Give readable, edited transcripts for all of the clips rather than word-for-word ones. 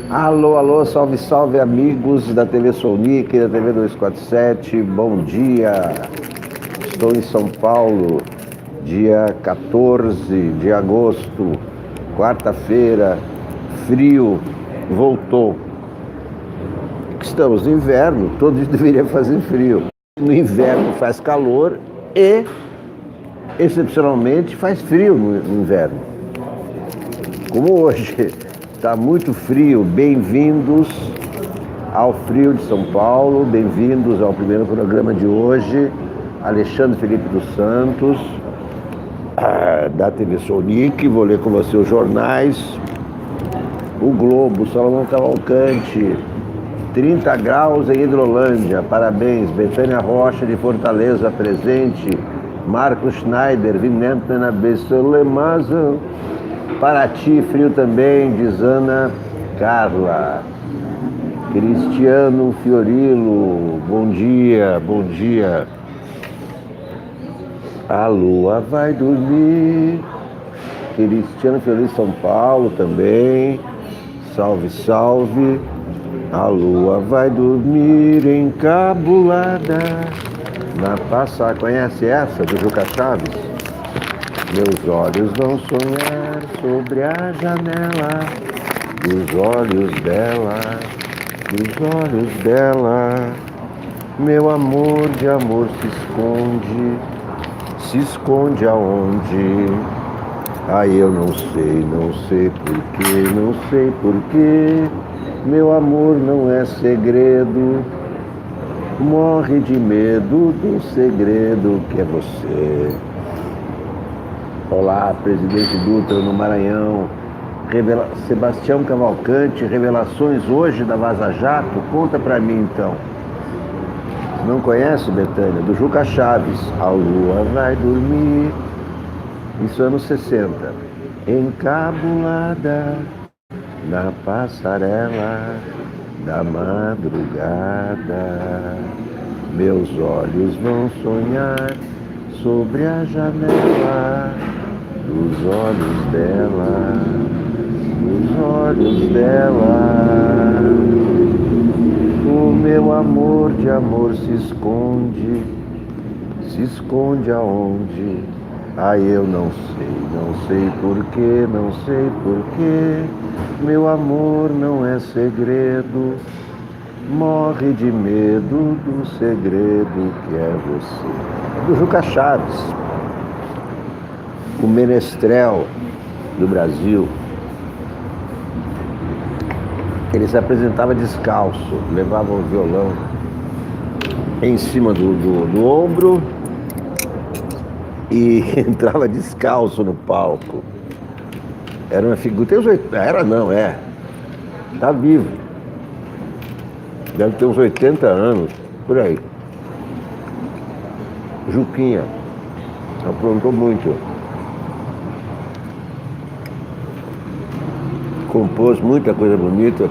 Alô, alô, salve, salve amigos da TV Sonic, da TV 247, bom dia. Estou em São Paulo, dia 14 de agosto, quarta-feira, frio, voltou. Estamos no inverno, todo dia deveria fazer frio. No inverno faz calor e, excepcionalmente, faz frio no inverno. Como hoje está muito frio, bem-vindos ao Frio de São Paulo, bem-vindos ao primeiro programa de hoje. Alexandre Felipe dos Santos, da TV Sonic. Vou ler com você os jornais. O Globo, Salomão Cavalcante, 30 graus em Hidrolândia, parabéns. Betânia Rocha de Fortaleza, presente. Marco Schneider, Vinenta na Bessolemazo. Paraty, frio também, diz Ana Carla. Cristiano Fiorilo, bom dia, bom dia. A lua vai dormir. Cristiano Fiorilo, São Paulo também. Salve, salve. A lua vai dormir encabulada na passagem. Conhece essa do Juca Chaves? Meus olhos vão sonhar sobre a janela dos olhos dela, dos olhos dela. Meu amor de amor se esconde aonde? Ai, eu não sei porquê, não sei porquê. Meu amor não é segredo, morre de medo do segredo que é você. Olá, presidente Dutra no Maranhão. Sebastião Cavalcante, revelações hoje da Vaza Jato? Conta pra mim então. Não conhece, Betânia? Do Juca Chaves. A lua vai dormir. Isso anos 60. Encabulada na passarela da madrugada. Meus olhos vão sonhar sobre a janela dos olhos dela, dos olhos dela. O meu amor de amor se esconde aonde? Ai, eu não sei porquê, não sei porquê. Meu amor não é segredo, morre de medo do segredo que é você. Do Juca Chaves, o menestrel do Brasil. Ele se apresentava descalço, levava o violão em cima do ombro e entrava descalço no palco. Era uma figura. Tá vivo. Deve ter uns 80 anos, por aí. Juquinha. Aprontou muito. Compôs muita coisa bonita,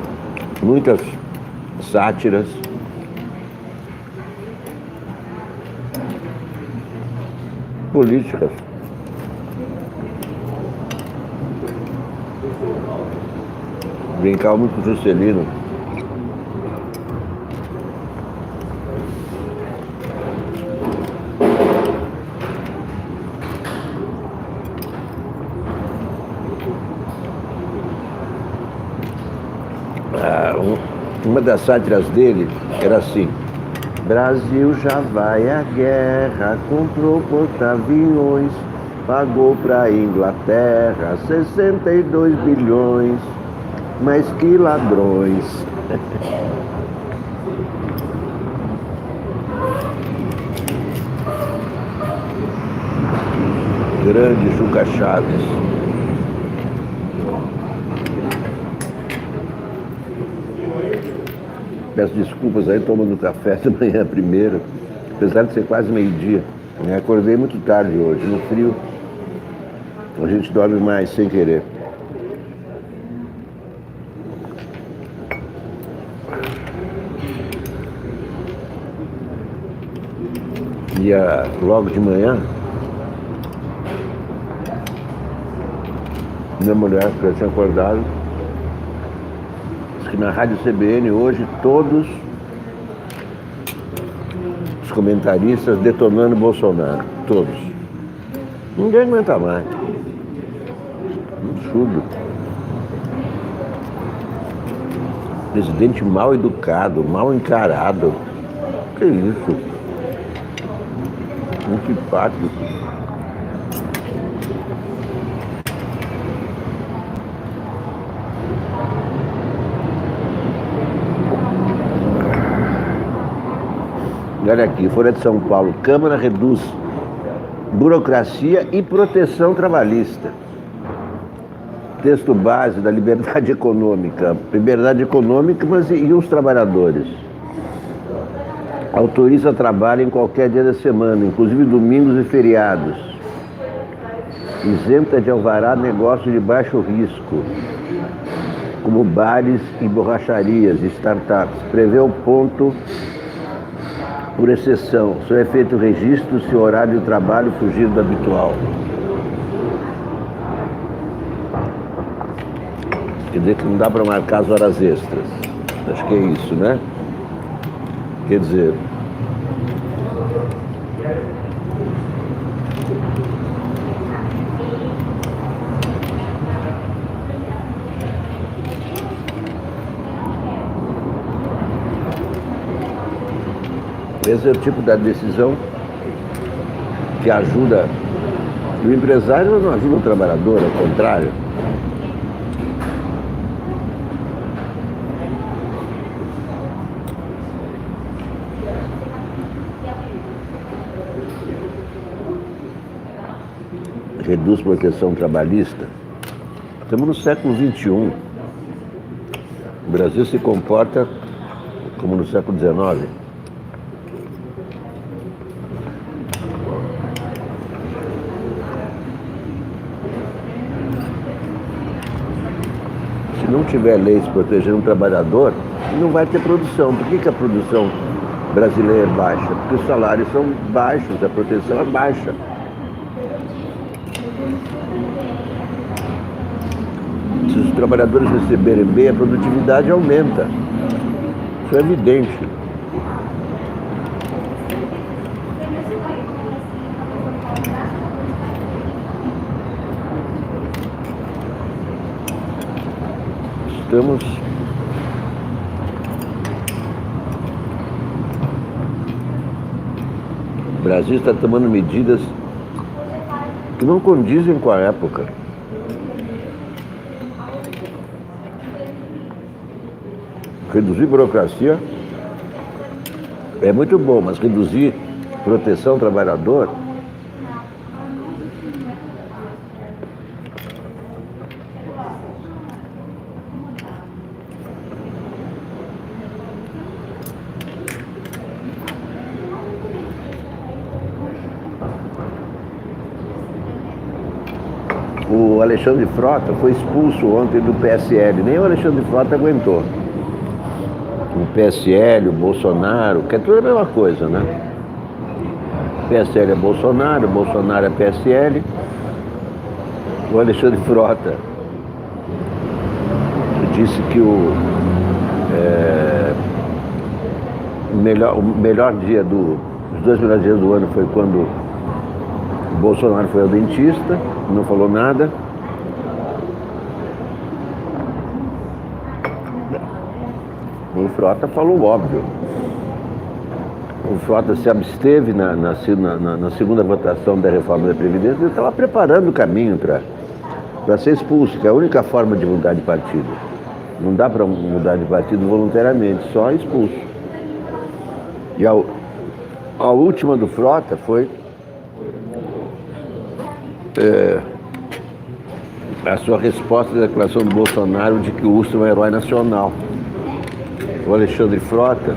muitas sátiras. Políticas. Brincava muito com o Juscelino. Uma das sátiras dele era assim: Brasil já vai à guerra, comprou porta-aviões, pagou pra Inglaterra 62 bilhões, mas que ladrões. Grande Juca Chaves. Peço desculpas aí tomando café de manhã primeiro, apesar de ser quase meio-dia. Acordei muito tarde hoje. No frio, a gente dorme mais sem querer. Logo de manhã, minha mulher, que já tinha acordado, disse que na Rádio CBN hoje todos os comentaristas detonando Bolsonaro. Todos. Ninguém aguenta mais. Absurdo. Presidente mal educado, mal encarado. Que isso? Antipático. Olha aqui, Folha de São Paulo, Câmara reduz burocracia e proteção trabalhista. Texto base da liberdade econômica. Liberdade econômica, mas e os trabalhadores? Autoriza trabalho em qualquer dia da semana, inclusive domingos e feriados. Isenta de alvará negócios de baixo risco, como bares e borracharias, startups. Prevê o ponto por exceção. Só é feito registro se o horário de trabalho fugir do habitual. Quer dizer que não dá para marcar as horas extras. Acho que é isso, né? Quer dizer... Esse é o tipo da decisão que ajuda o empresário, mas não ajuda o trabalhador, ao contrário. Reduz proteção trabalhista. Estamos no século XXI. O Brasil se comporta como no século XIX. Se não tiver leis protegendo o trabalhador, não vai ter produção. Por que a produção brasileira é baixa? Porque os salários são baixos, a proteção é baixa. Se os trabalhadores receberem bem, a produtividade aumenta. Isso é evidente. O Brasil está tomando medidas que não condizem com a época. Reduzir burocracia é muito bom, mas reduzir proteção ao trabalhador o Alexandre Frota foi expulso ontem do PSL, nem o Alexandre Frota aguentou. O PSL, o Bolsonaro, que é tudo a mesma coisa, né? PSL é Bolsonaro, Bolsonaro é PSL. O Alexandre Frota disse que o melhor dia os 2 melhores dias do ano foi quando o Bolsonaro foi ao dentista, não falou nada. O Frota falou óbvio. O Frota se absteve na segunda votação da reforma da Previdência. Ele estava preparando o caminho para ser expulso, que é a única forma de mudar de partido. Não dá para mudar de partido voluntariamente, só expulso. E a última do Frota foi a sua resposta à declaração do Bolsonaro de que o urso é um herói nacional. O Alexandre Frota,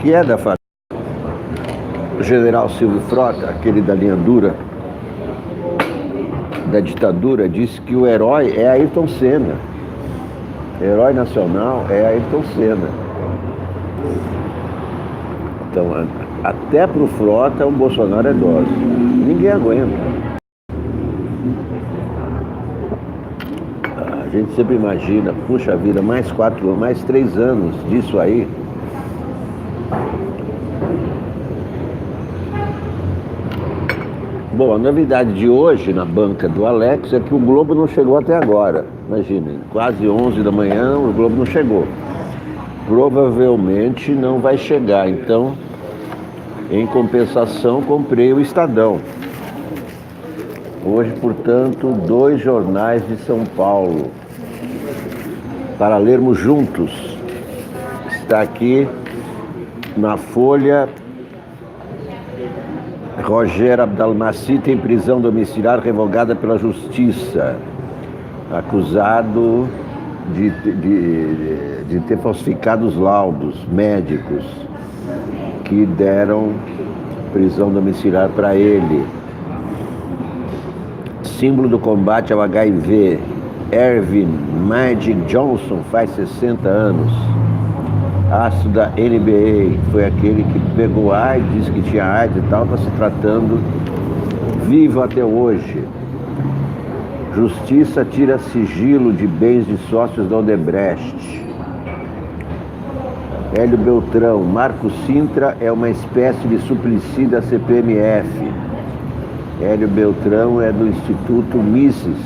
que é da família do general Silvio Frota, aquele da linha dura da ditadura, disse que o herói é Ayrton Senna. Herói nacional é Ayrton Senna. Então, até para o Frota, o Bolsonaro é dose. Ninguém aguenta. gente sempre imagina, puxa vida, mais 3 anos disso aí. Bom, a novidade de hoje na banca do Alex é que o Globo não chegou até agora. Imaginem, quase 11 da manhã o Globo não chegou. Provavelmente não vai chegar, então, em compensação, comprei o Estadão. Hoje, portanto, 2 jornais de São Paulo para lermos juntos. Está aqui na Folha: Roger Abdelmaci tem prisão domiciliar revogada pela Justiça, acusado de ter falsificado os laudos médicos que deram prisão domiciliar para ele. Símbolo do combate ao HIV, Ervin Magic Johnson faz 60 anos. Astro da NBA, foi aquele que pegou AIDS, disse que tinha AIDS e tal, está se tratando, vivo até hoje. Justiça tira sigilo de bens de sócios da Odebrecht. Hélio Beltrão, Marco Sintra é uma espécie de Suplicy da CPMF. Hélio Beltrão é do Instituto Mises,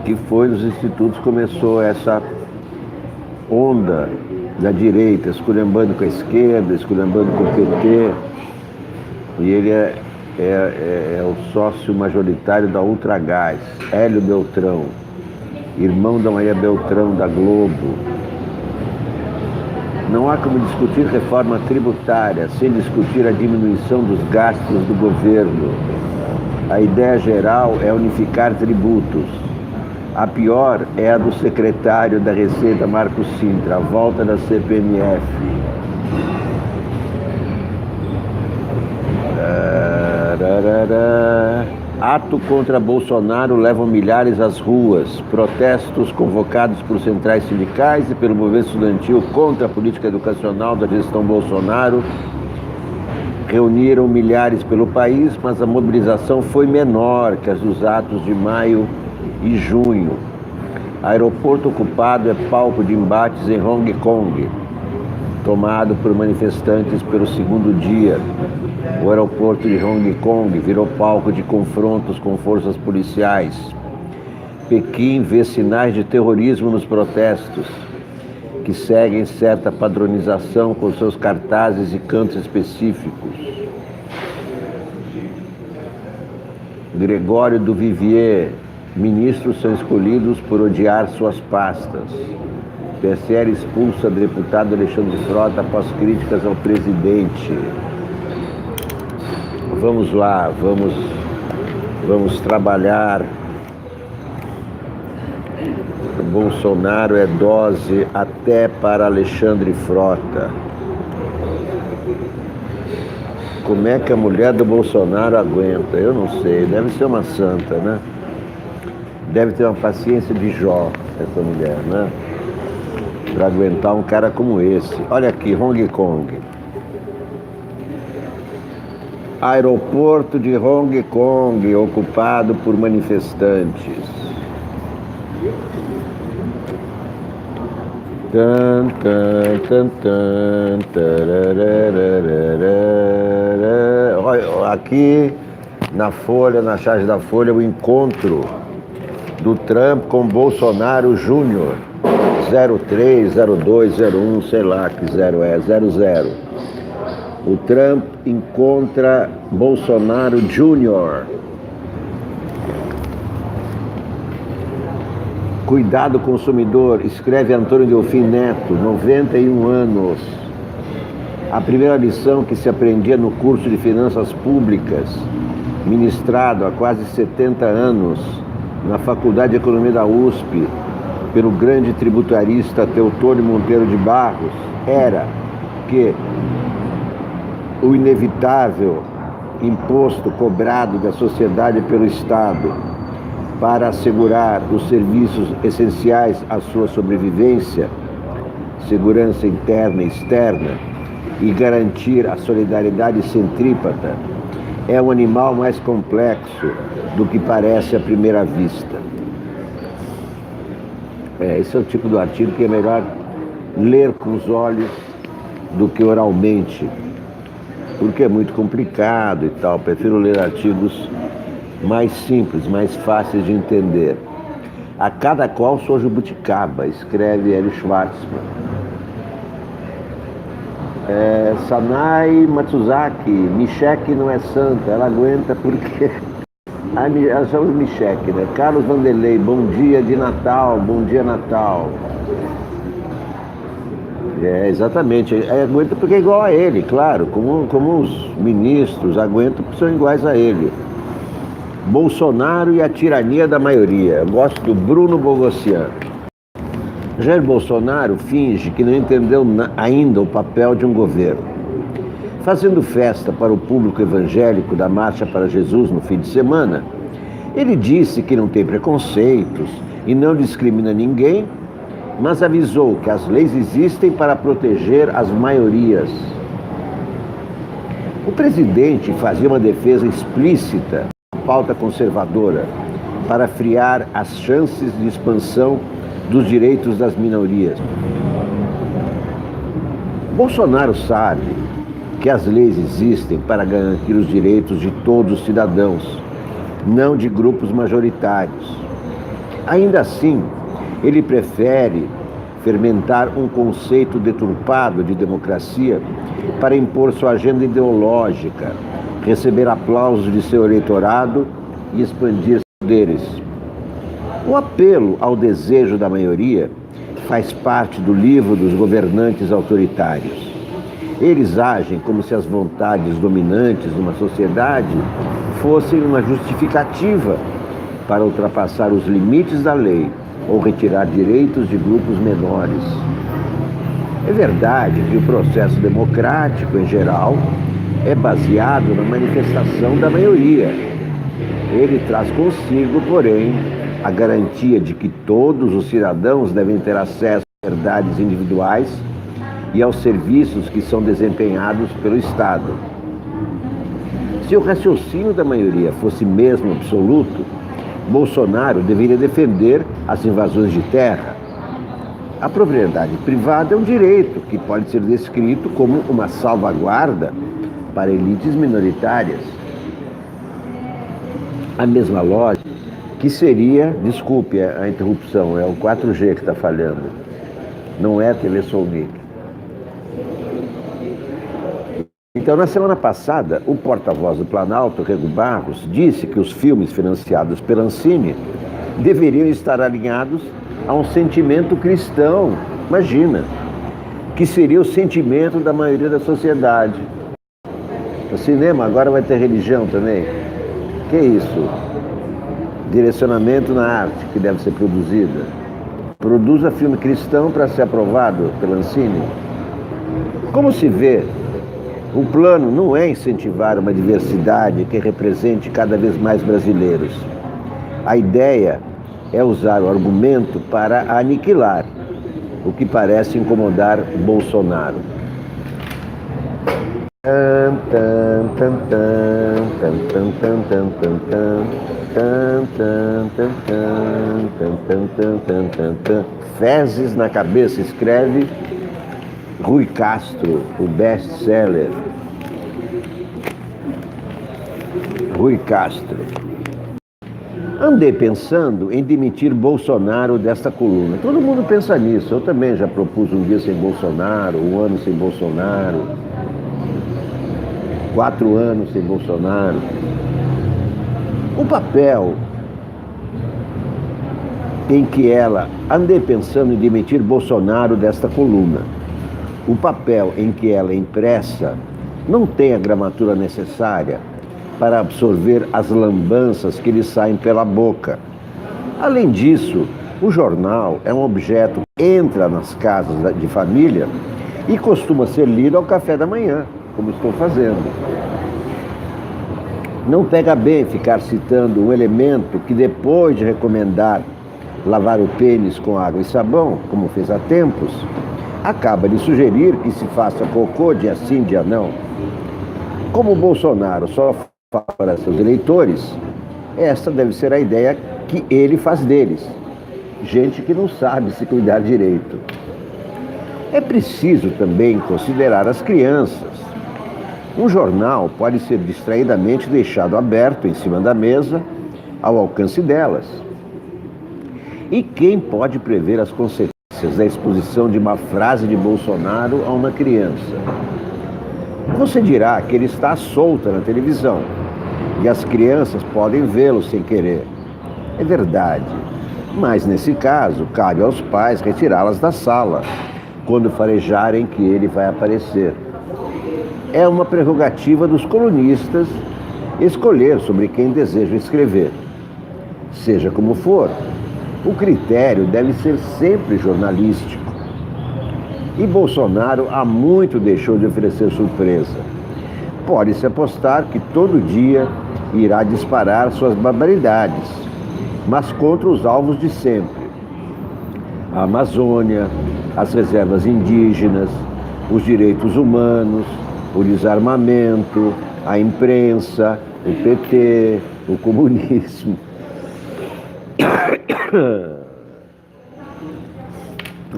que foi dos institutos que começou essa onda da direita, esculhambando com a esquerda, esculhambando com o PT. E ele é o sócio majoritário da Ultragás. Hélio Beltrão, irmão da Maria Beltrão, da Globo. Não há como discutir reforma tributária sem discutir a diminuição dos gastos do governo. A ideia geral é unificar tributos. A pior é a do secretário da Receita, Marco Sintra, a volta da CPMF. Ato contra Bolsonaro levam milhares às ruas. Protestos convocados por centrais sindicais e pelo movimento estudantil contra a política educacional da gestão Bolsonaro reuniram milhares pelo país, mas a mobilização foi menor que as dos atos de maio e junho. Aeroporto ocupado é palco de embates em Hong Kong, tomado por manifestantes pelo segundo dia. O aeroporto de Hong Kong virou palco de confrontos com forças policiais. Pequim vê sinais de terrorismo nos protestos, que seguem certa padronização com seus cartazes e cantos específicos. Gregório do Vivier, ministros são escolhidos por odiar suas pastas. PSL expulsa deputado Alexandre Frota após críticas ao presidente. Vamos lá, vamos trabalhar. Bolsonaro é dose até para Alexandre Frota. Como é que a mulher do Bolsonaro aguenta? Eu não sei, deve ser uma santa, né? Deve ter uma paciência de Jó, essa mulher, né? Para aguentar um cara como esse. Olha aqui, Hong Kong. Aeroporto de Hong Kong ocupado por manifestantes. Aqui na Folha, na charge da Folha, o encontro do Trump com Bolsonaro Júnior. 03, 02, 01, sei lá que 00. O Trump encontra Bolsonaro Júnior. Cuidado consumidor, escreve Antônio Delfim Neto, 91 anos. A primeira lição que se aprendia no curso de Finanças Públicas, ministrado há quase 70 anos na Faculdade de Economia da USP, pelo grande tributarista Teotônio Monteiro de Barros, era que o inevitável imposto cobrado da sociedade pelo Estado para assegurar os serviços essenciais à sua sobrevivência, segurança interna e externa, e garantir a solidariedade centrípeta, é um animal mais complexo do que parece à primeira vista. Esse é o tipo do artigo que é melhor ler com os olhos do que oralmente, porque é muito complicado e tal. Prefiro ler artigos mais simples, mais fáceis de entender. A cada qual sua jabuticaba, escreve Hélio Schwartzman. Sanai Matsuzaki, Micheke não é santa, ela aguenta porque... Ela chama de Micheke, né? Carlos Vanderlei, bom dia de Natal, bom dia Natal. Exatamente, aguenta porque é igual a ele, claro, como os ministros aguentam porque são iguais a ele. Bolsonaro e a tirania da maioria. Eu gosto do Bruno Bogossian. Jair Bolsonaro finge que não entendeu ainda o papel de um governo. Fazendo festa para o público evangélico da Marcha para Jesus no fim de semana, ele disse que não tem preconceitos e não discrimina ninguém, mas avisou que as leis existem para proteger as maiorias. O presidente fazia uma defesa explícita da pauta conservadora para friar as chances de expansão dos direitos das minorias. Bolsonaro sabe que as leis existem para garantir os direitos de todos os cidadãos, não de grupos majoritários. Ainda assim, ele prefere fermentar um conceito deturpado de democracia para impor sua agenda ideológica, receber aplausos de seu eleitorado e expandir seus poderes. O apelo ao desejo da maioria faz parte do livro dos governantes autoritários. Eles agem como se as vontades dominantes de uma sociedade fossem uma justificativa para ultrapassar os limites da lei ou retirar direitos de grupos menores. É verdade que o processo democrático, em geral, é baseado na manifestação da maioria. Ele traz consigo, porém, a garantia de que todos os cidadãos devem ter acesso a liberdades individuais e aos serviços que são desempenhados pelo Estado. Se o raciocínio da maioria fosse mesmo absoluto, Bolsonaro deveria defender as invasões de terra. A propriedade privada é um direito que pode ser descrito como uma salvaguarda para elites minoritárias. A mesma lógica que seria, desculpe a interrupção, é o 4G que está falhando, não é a TV Solnic. Então, na semana passada, o porta-voz do Planalto, Rego Barros, disse que os filmes financiados pela Ancine deveriam estar alinhados a um sentimento cristão, imagina, que seria o sentimento da maioria da sociedade. O cinema agora vai ter religião também? Que isso? Direcionamento na arte que deve ser produzida. Produza filme cristão para ser aprovado pela Ancine? Como se vê, o plano não é incentivar uma diversidade que represente cada vez mais brasileiros. A ideia é usar o argumento para aniquilar, o que parece incomodar Bolsonaro. Fezes na cabeça, escreve Rui Castro, o best-seller. Rui Castro. Andei pensando em demitir Bolsonaro desta coluna. Todo mundo pensa nisso. Eu também já propus um dia sem Bolsonaro, um ano sem Bolsonaro, 4 anos sem Bolsonaro. O papel em que ela... Andei pensando em demitir Bolsonaro desta coluna. O papel em que ela é impressa não tem a gramatura necessária para absorver as lambanças que lhe saem pela boca. Além disso, o jornal é um objeto que entra nas casas de família e costuma ser lido ao café da manhã, como estou fazendo. Não pega bem ficar citando um elemento que, depois de recomendar lavar o pênis com água e sabão, como fez há tempos, acaba de sugerir que se faça cocô dia sim, dia não. Como o Bolsonaro só fala para seus eleitores, essa deve ser a ideia que ele faz deles. gente que não sabe se cuidar direito. É preciso também considerar as crianças. Um jornal pode ser distraidamente deixado aberto em cima da mesa, ao alcance delas. E quem pode prever as consequências da exposição de uma frase de Bolsonaro a uma criança? Você dirá que ele está solta na televisão e as crianças podem vê-lo sem querer. É verdade, mas nesse caso, cabe aos pais retirá-las da sala quando farejarem que ele vai aparecer. É uma prerrogativa dos colunistas escolher sobre quem desejam escrever. Seja como for, o critério deve ser sempre jornalístico. E Bolsonaro há muito deixou de oferecer surpresa. Pode-se apostar que todo dia irá disparar suas barbaridades, mas contra os alvos de sempre. A Amazônia, as reservas indígenas, os direitos humanos, o desarmamento, a imprensa, o PT, o comunismo.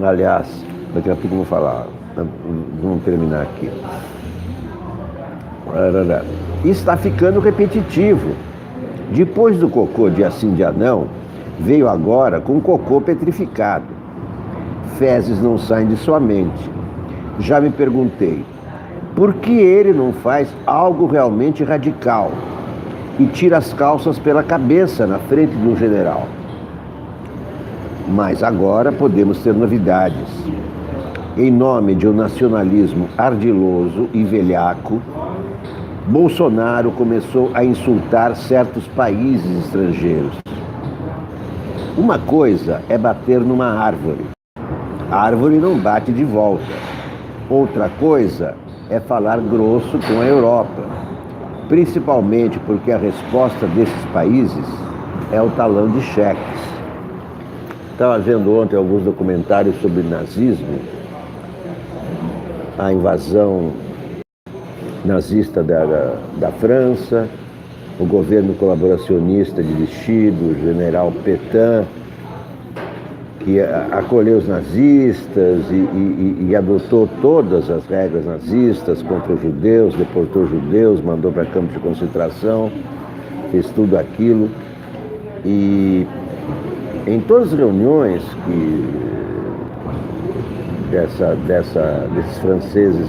Aliás, daqui a pouco eu vou falar. Vamos terminar aqui. E está ficando repetitivo. Depois do cocô de Assim de Anão, veio agora com cocô petrificado. Fezes não saem de sua mente. Já me perguntei, por que ele não faz algo realmente radical e tira as calças pela cabeça na frente de um general? Mas agora podemos ter novidades. Em nome de um nacionalismo ardiloso e velhaco, Bolsonaro começou a insultar certos países estrangeiros. Uma coisa é bater numa árvore. A árvore não bate de volta. Outra coisa é falar grosso com a Europa, principalmente porque a resposta desses países é o talão de cheques. Estava vendo ontem alguns documentários sobre nazismo, a invasão nazista da França, o governo colaboracionista de vestido, o general Pétain, que acolheu os nazistas e adotou todas as regras nazistas contra os judeus, deportou judeus, mandou para campos de concentração, fez tudo aquilo. E em todas as reuniões desses franceses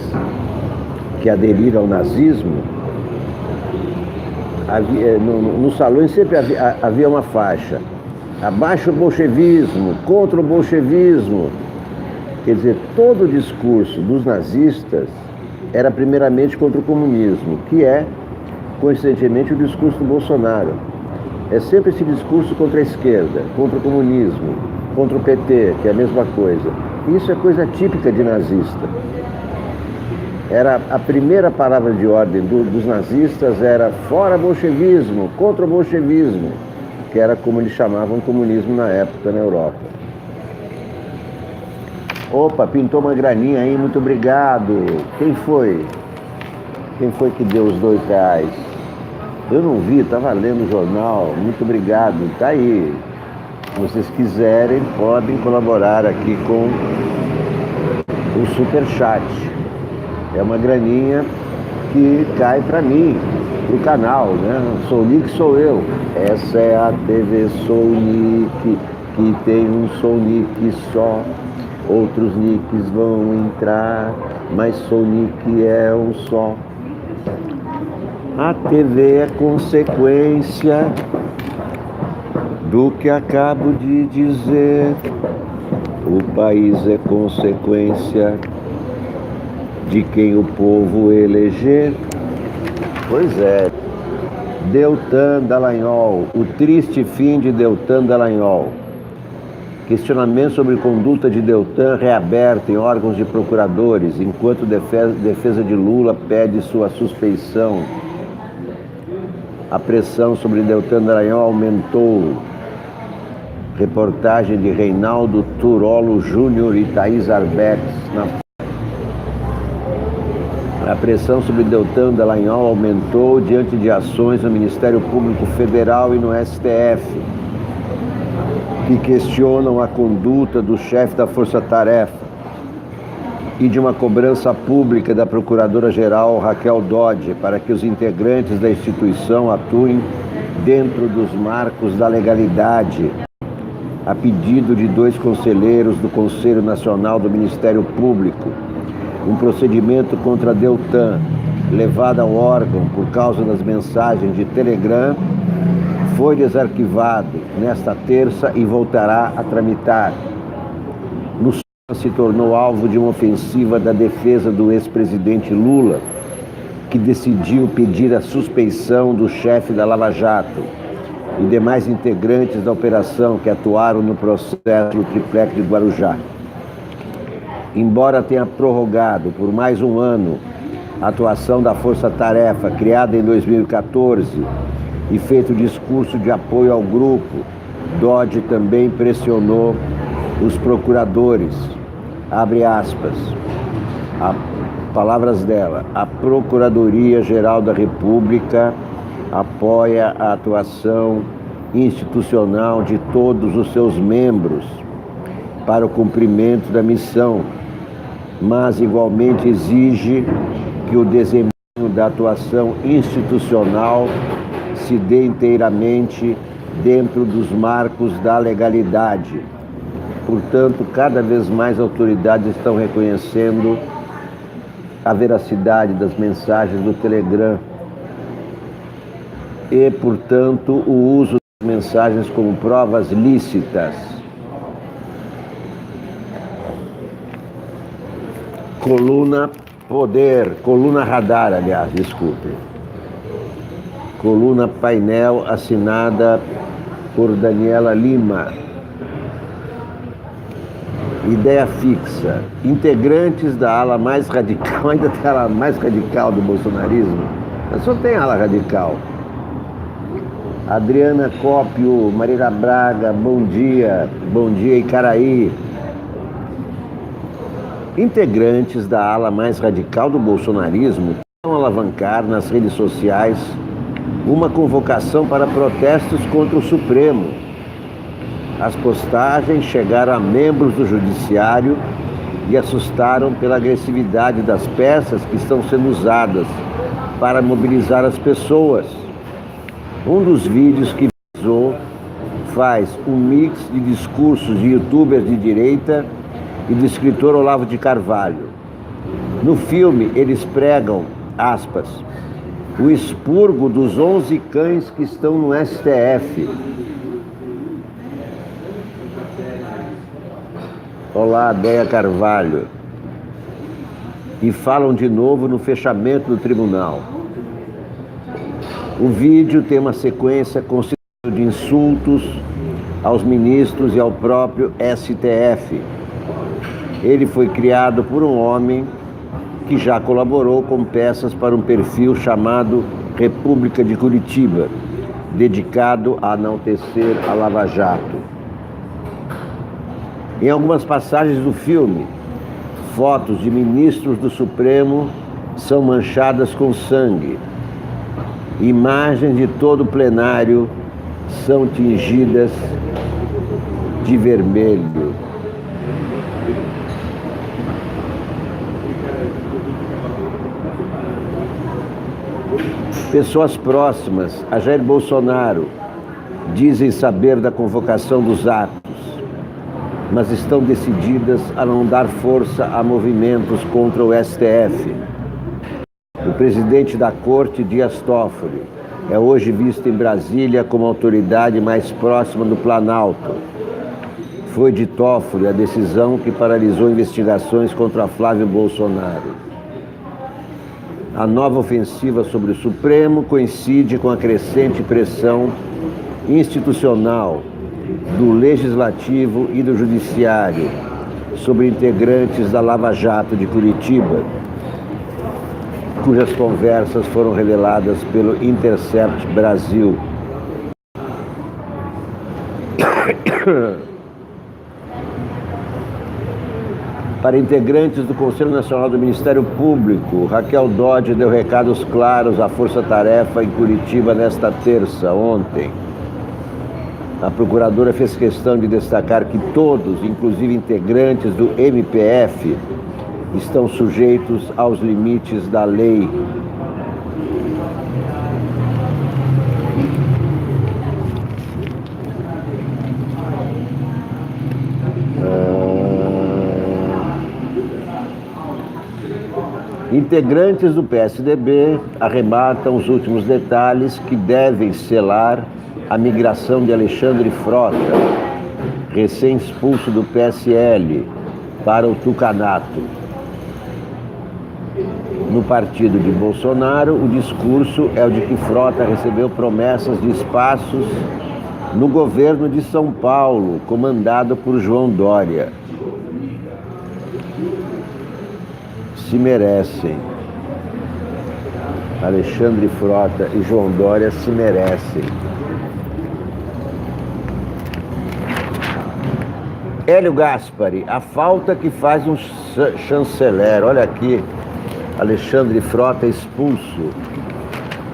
que aderiram ao nazismo, nos salões sempre havia uma faixa: abaixo o bolchevismo, contra o bolchevismo. Quer dizer, todo o discurso dos nazistas era primeiramente contra o comunismo, que é, coincidentemente, o discurso do Bolsonaro. É sempre esse discurso contra a esquerda, contra o comunismo, contra o PT, que é a mesma coisa. Isso é coisa típica de nazista. Era a primeira palavra de ordem dos nazistas era fora bolchevismo, contra o bolchevismo, que era como eles chamavam o comunismo na época na Europa. Opa, pintou uma graninha aí, muito obrigado. Quem foi? Quem foi que deu os R$2? Eu não vi, estava lendo o jornal. Muito obrigado, tá aí. Se vocês quiserem, podem colaborar aqui com o Superchat. É uma graninha que cai para mim, pro canal, né? Sounic sou eu. Essa é a TV Sounic, que tem um Sounic só. Outros nicks vão entrar, mas Sounic é um só. A TV é consequência do que acabo de dizer. O país é consequência de quem o povo eleger. Pois é. Deltan Dallagnol, o triste fim de Deltan Dallagnol. Questionamento sobre conduta de Deltan reaberto em órgãos de procuradores, enquanto defesa de Lula pede sua suspeição. A pressão sobre Deltan Dallagnol aumentou. Reportagem de Reinaldo Turolo Júnior e Thaís Arbex. A pressão sobre Deltan Dallagnol aumentou diante de ações no Ministério Público Federal e no STF. que questionam a conduta do chefe da Força Tarefa e de uma cobrança pública da Procuradora-Geral Raquel Dodge para que os integrantes da instituição atuem dentro dos marcos da legalidade, a pedido de 2 conselheiros do Conselho Nacional do Ministério Público. Um procedimento contra a Deltan, levado ao órgão por causa das mensagens de Telegram, foi desarquivado nesta terça e voltará a tramitar. No se tornou alvo de uma ofensiva da defesa do ex-presidente Lula, que decidiu pedir a suspeição do chefe da Lava Jato e demais integrantes da operação que atuaram no processo do triplex de Guarujá. Embora tenha prorrogado por mais um ano a atuação da Força Tarefa, criada em 2014, e feito discurso de apoio ao grupo, Dodge também pressionou os procuradores, abre aspas, palavras dela, a Procuradoria-Geral da República apoia a atuação institucional de todos os seus membros para o cumprimento da missão, mas igualmente exige que o desempenho da atuação institucional se dê inteiramente dentro dos marcos da legalidade. Portanto, cada vez mais autoridades estão reconhecendo a veracidade das mensagens do Telegram e, portanto, o uso das mensagens como provas lícitas. Coluna Radar, aliás, desculpe. Coluna Painel, assinada por Daniela Lima. Ideia fixa. Integrantes da ala mais radical, ainda tem a ala mais radical do bolsonarismo, mas só tem ala radical. Adriana Cópio, Marília Braga, bom dia Icaraí. Integrantes da ala mais radical do bolsonarismo vão alavancar nas redes sociais uma convocação para protestos contra o Supremo. As postagens chegaram a membros do Judiciário e assustaram pela agressividade das peças que estão sendo usadas para mobilizar as pessoas. Um dos vídeos que visualizou faz um mix de discursos de youtubers de direita e do escritor Olavo de Carvalho. No filme, eles pregam, aspas, o expurgo dos 11 cães que estão no STF. Olá, Déia Carvalho. E falam de novo no fechamento do tribunal. O vídeo tem uma sequência consistente de insultos aos ministros e ao próprio STF. Ele foi criado por um homem que já colaborou com peças para um perfil chamado República de Curitiba, dedicado a enaltecer a Lava Jato. Em algumas passagens do filme, fotos de ministros do Supremo são manchadas com sangue. Imagens de todo o plenário são tingidas de vermelho. Pessoas próximas a Jair Bolsonaro dizem saber da convocação dos atos, mas estão decididas a não dar força a movimentos contra o STF. O presidente da Corte, Dias Toffoli, é hoje visto em Brasília como a autoridade mais próxima do Planalto. Foi de Toffoli a decisão que paralisou investigações contra Flávio Bolsonaro. A nova ofensiva sobre o Supremo coincide com a crescente pressão institucional do Legislativo e do Judiciário sobre integrantes da Lava Jato de Curitiba, cujas conversas foram reveladas pelo Intercept Brasil. Para integrantes do Conselho Nacional do Ministério Público, Raquel Dodge deu recados claros à Força Tarefa em Curitiba nesta terça, ontem. A procuradora fez questão de destacar que todos, inclusive integrantes do MPF, estão sujeitos aos limites da lei. Integrantes do PSDB arrebatam os últimos detalhes que devem selar a migração de Alexandre Frota, recém-expulso do PSL, para o tucanato. No partido de Bolsonaro, o discurso é o de que Frota recebeu promessas de espaços no governo de São Paulo, comandado por João Dória. Se merecem. Alexandre Frota e João Dória se merecem. Hélio Gaspari, a falta que faz um chanceler. Olha aqui, Alexandre Frota expulso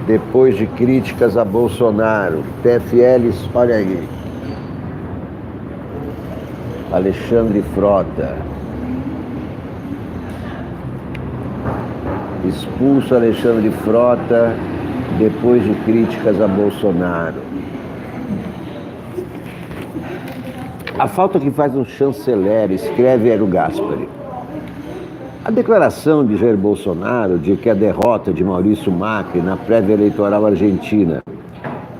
depois de críticas a Bolsonaro. PFL, olha aí. Alexandre Frota. Expulso Alexandre Frota depois de críticas a Bolsonaro. A falta que faz um chanceler, escreve Hélio Gaspari. A declaração de Jair Bolsonaro de que a derrota de Maurício Macri na prévia eleitoral argentina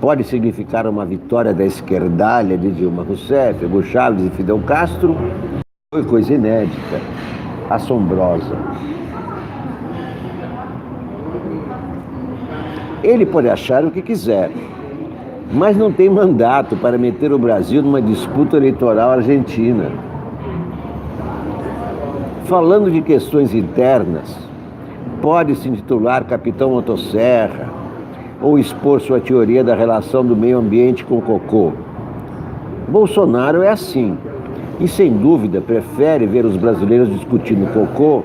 pode significar uma vitória da esquerdalha de Dilma Rousseff, Hugo Chávez e Fidel Castro foi coisa inédita, assombrosa. Ele pode achar o que quiser, mas não tem mandato para meter o Brasil numa disputa eleitoral argentina. Falando de questões internas, pode se intitular Capitão Motosserra ou expor sua teoria da relação do meio ambiente com o cocô. Bolsonaro é assim, e sem dúvida prefere ver os brasileiros discutindo cocô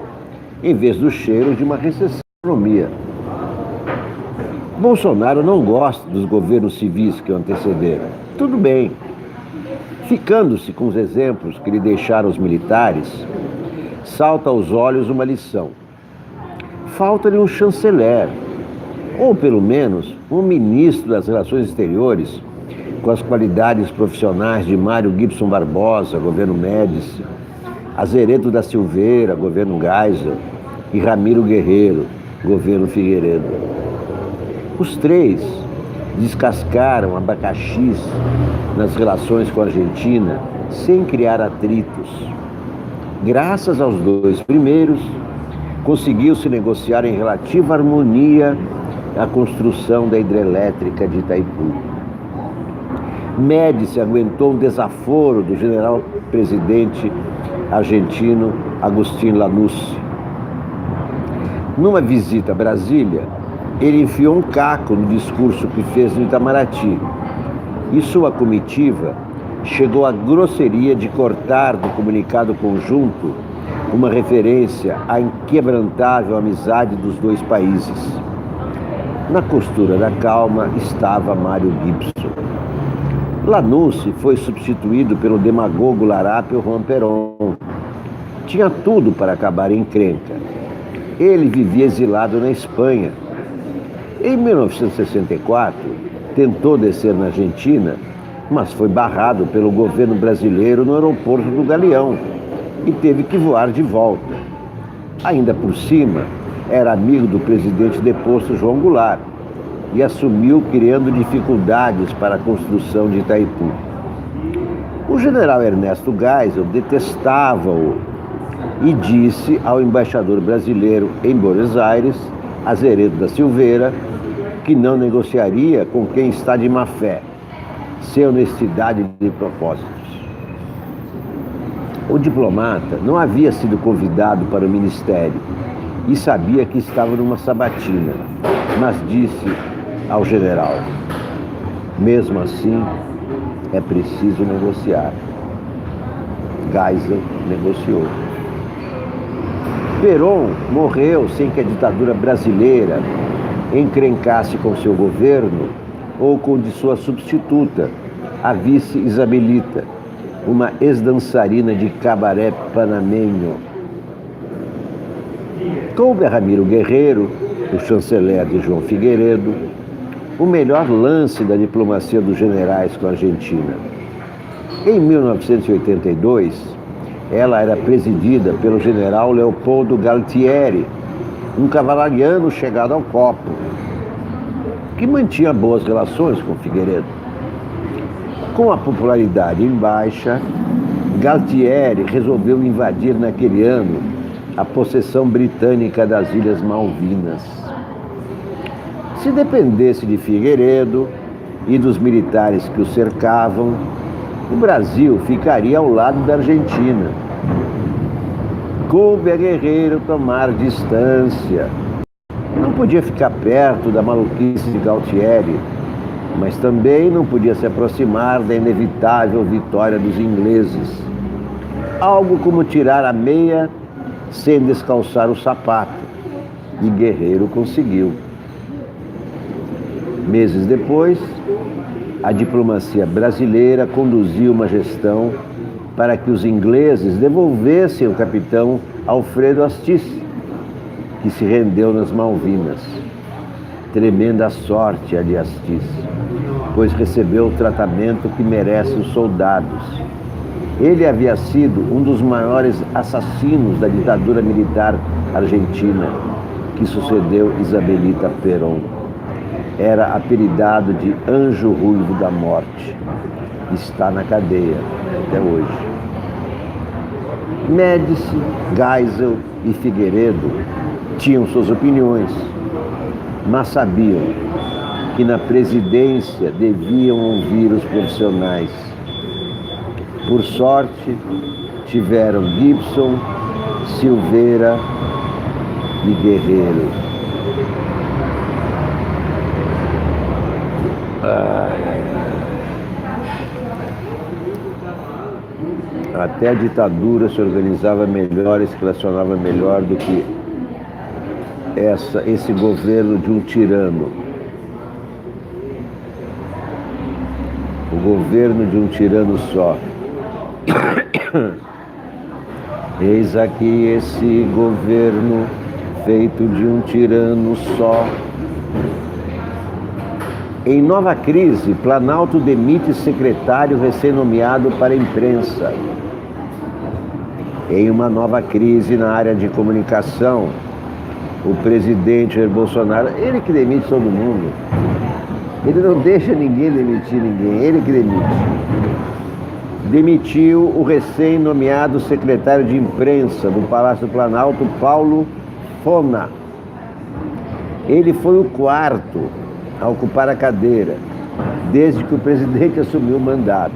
em vez do cheiro de uma recessão da economia. Bolsonaro não gosta dos governos civis que o antecederam. Tudo bem. Ficando-se com os exemplos que lhe deixaram os militares, salta aos olhos uma lição. Falta-lhe um chanceler, ou pelo menos um ministro das Relações Exteriores, com as qualidades profissionais de Mário Gibson Barbosa, governo Médici, Azeredo da Silveira, governo Geisel, e Ramiro Guerreiro, governo Figueiredo. Os três descascaram abacaxis nas relações com a Argentina sem criar atritos. Graças aos dois primeiros, conseguiu-se negociar em relativa harmonia a construção da hidrelétrica de Itaipu. Médici aguentou um desaforo do general-presidente argentino Agustín Lanusse. Numa visita a Brasília, ele enfiou um caco no discurso que fez no Itamaraty, e sua comitiva chegou à grosseria de cortar do comunicado conjunto uma referência à inquebrantável amizade dos dois países. Na costura da calma estava Mário Gibson. Lanusse foi substituído pelo demagogo larápio Juan Perón. Tinha tudo para acabar em encrenca. Ele vivia exilado na Espanha. Em 1964, tentou descer na Argentina, mas foi barrado pelo governo brasileiro no aeroporto do Galeão e teve que voar de volta. Ainda por cima, era amigo do presidente deposto João Goulart e assumiu criando dificuldades para a construção de Itaipu. O general Ernesto Geisel detestava-o e disse ao embaixador brasileiro em Buenos Aires, Azeredo da Silveira, que não negociaria com quem está de má fé, sem honestidade de propósitos. O diplomata não havia sido convidado para o ministério e sabia que estava numa sabatina, mas disse ao general: mesmo assim, é preciso negociar. Geisel negociou. Perón morreu sem que a ditadura brasileira encrencasse com seu governo ou com de sua substituta, a vice Isabelita, uma ex-dançarina de cabaré panamenho. Coube a Ramiro Guerreiro, o chanceler de João Figueiredo, o melhor lance da diplomacia dos generais com a Argentina. Em 1982, ela era presidida pelo general Leopoldo Galtieri, um cavalariano chegado ao copo, que mantinha boas relações com Figueiredo. Com a popularidade em baixa, Galtieri resolveu invadir naquele ano a possessão britânica das Ilhas Malvinas. Se dependesse de Figueiredo e dos militares que o cercavam, o Brasil ficaria ao lado da Argentina. Coube a Guerreiro tomar distância. Não podia ficar perto da maluquice de Galtieri, mas também não podia se aproximar da inevitável vitória dos ingleses. Algo como tirar a meia sem descalçar o sapato. E Guerreiro conseguiu. Meses depois, a diplomacia brasileira conduziu uma gestão para que os ingleses devolvessem o capitão Alfredo Astis, que se rendeu nas Malvinas. Tremenda sorte a de Astis, pois recebeu o tratamento que merecem os soldados. Ele havia sido um dos maiores assassinos da ditadura militar argentina, que sucedeu Isabelita Perón. Era apelidado de Anjo Ruivo da Morte. Está na cadeia até hoje. Médici, Geisel e Figueiredo tinham suas opiniões, mas sabiam que na presidência deviam ouvir os profissionais. Por sorte, tiveram Gibson, Silveira e Guerreiro. Até a ditadura se organizava melhor e se relacionava melhor do que esse governo de um tirano. O governo de um tirano só. Eis aqui esse governo feito de um tirano só. Em nova crise, Planalto demite secretário recém-nomeado para a imprensa. Em uma nova crise na área de comunicação, o presidente Jair Bolsonaro, ele que demite todo mundo. Ele não deixa ninguém demitir ninguém, ele que demite. Demitiu o recém-nomeado secretário de imprensa do Palácio do Planalto, Paulo Fona. Ele foi o quarto a ocupar a cadeira, desde que o presidente assumiu o mandato.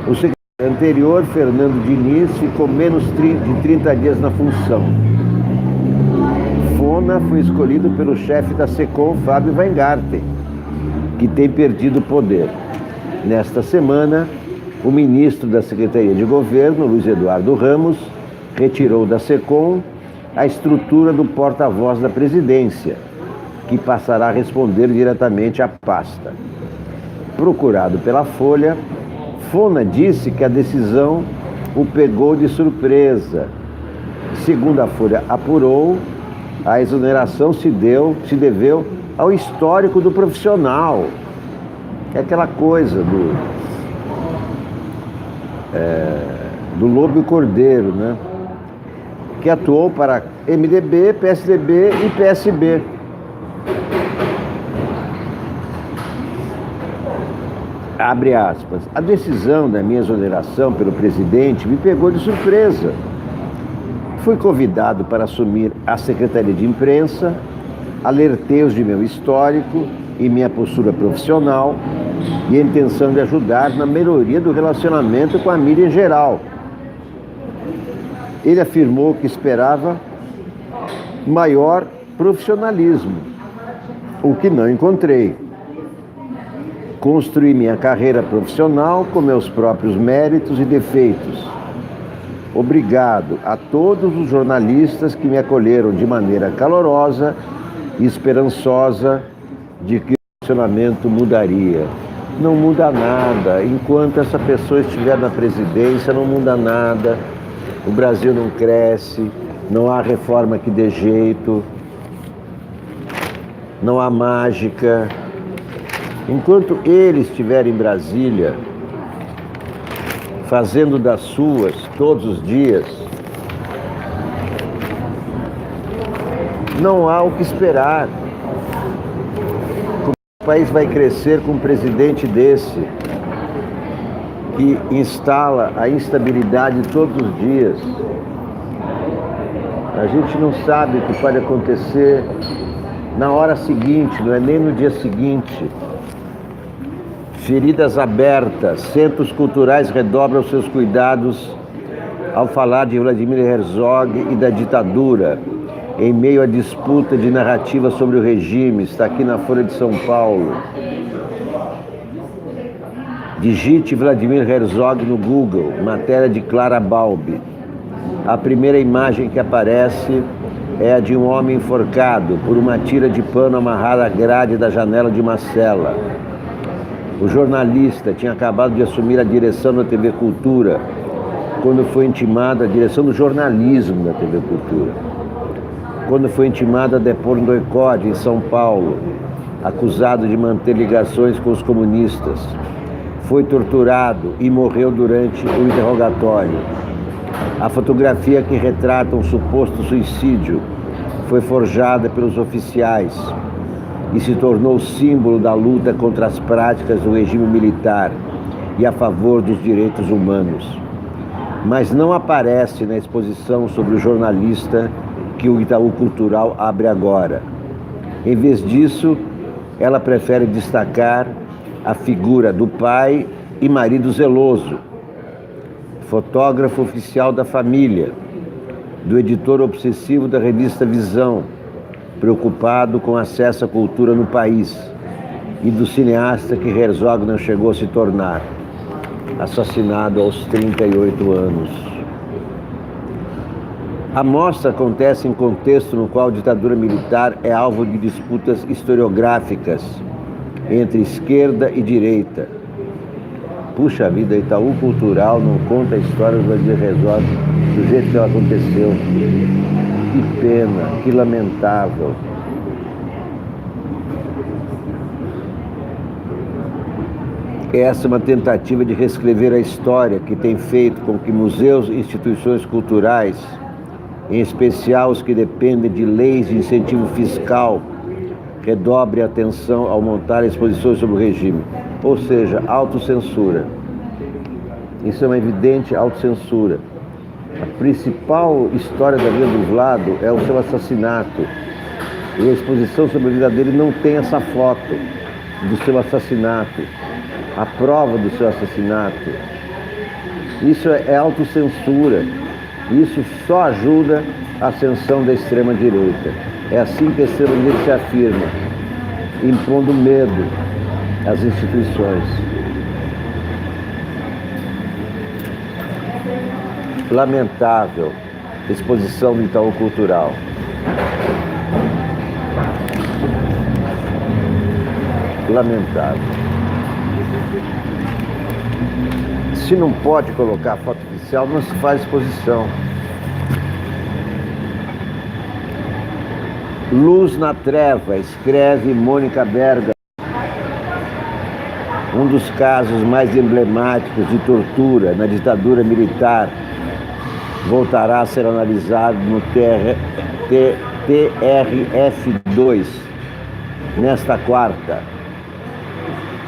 O secretário anterior, Fernando Diniz, ficou menos de 30 dias na função. Fona foi escolhido pelo chefe da SECOM, Fábio Weingarten, que tem perdido o poder. Nesta semana, o ministro da Secretaria de Governo, Luiz Eduardo Ramos, retirou da SECOM a estrutura do porta-voz da presidência, que passará a responder diretamente à pasta. Procurado pela Folha, Fona disse que a decisão o pegou de surpresa. Segundo a Folha apurou, a exoneração se deveu ao histórico do profissional. É aquela coisa do lobo e cordeiro, né? Que atuou para MDB, PSDB e PSB. Abre aspas. A decisão da minha exoneração pelo presidente me pegou de surpresa. Fui convidado para assumir a Secretaria de Imprensa, alertei-os de meu histórico e minha postura profissional e a intenção de ajudar na melhoria do relacionamento com a mídia em geral. Ele afirmou que esperava maior profissionalismo, o que não encontrei. Construí minha carreira profissional com meus próprios méritos e defeitos. Obrigado a todos os jornalistas que me acolheram de maneira calorosa e esperançosa de que posicionamento mudaria. Não muda nada. Enquanto essa pessoa estiver na presidência, não muda nada. O Brasil não cresce, não há reforma que dê jeito, não há mágica. Enquanto ele estiver em Brasília, fazendo das suas todos os dias, não há o que esperar. O país vai crescer com um presidente desse, que instala a instabilidade todos os dias. A gente não sabe o que pode acontecer na hora seguinte, não é nem no dia seguinte. Feridas abertas, centros culturais redobram seus cuidados ao falar de Vladimir Herzog e da ditadura, em meio à disputa de narrativa sobre o regime. Está aqui na Folha de São Paulo. Digite Vladimir Herzog no Google, matéria de Clara Balbi. A primeira imagem que aparece é a de um homem enforcado por uma tira de pano amarrada à grade da janela de uma cela. O jornalista tinha acabado de assumir a direção da TV Cultura, quando foi intimado, a direção do jornalismo da TV Cultura, quando foi intimado a depor no DOI-CODE, em São Paulo, acusado de manter ligações com os comunistas. Foi torturado e morreu durante o interrogatório. A fotografia que retrata um suposto suicídio foi forjada pelos oficiais e se tornou símbolo da luta contra as práticas do regime militar e a favor dos direitos humanos. Mas não aparece na exposição sobre o jornalista que o Itaú Cultural abre agora. Em vez disso, ela prefere destacar a figura do pai e marido zeloso, fotógrafo oficial da família, do editor obsessivo da revista Visão, preocupado com acesso à cultura no país, e do cineasta que Herzog não chegou a se tornar, assassinado aos 38 anos. A mostra acontece em contexto no qual a ditadura militar é alvo de disputas historiográficas entre esquerda e direita. Puxa vida, Itaú Cultural não conta a história do Vladimir Herzog do jeito que ela aconteceu. Que pena, que lamentável. Essa é uma tentativa de reescrever a história que tem feito com que museus e instituições culturais, em especial os que dependem de leis de incentivo fiscal, redobre a atenção ao montar exposições sobre o regime. Ou seja, autocensura. Isso é uma evidente autocensura. A principal história da vida do Vlado é o seu assassinato. E a exposição sobre a vida dele não tem essa foto do seu assassinato, a prova do seu assassinato. Isso é autocensura. Isso só ajuda a ascensão da extrema-direita. É assim que a extrema-direita se afirma, impondo medo às instituições. Lamentável exposição do Itaú Cultural. Lamentável. Se não pode colocar a foto oficial, não se faz exposição. Luz na treva, escreve Mônica Berga. Um dos casos mais emblemáticos de tortura na ditadura militar voltará a ser analisado no TRF2 nesta quarta.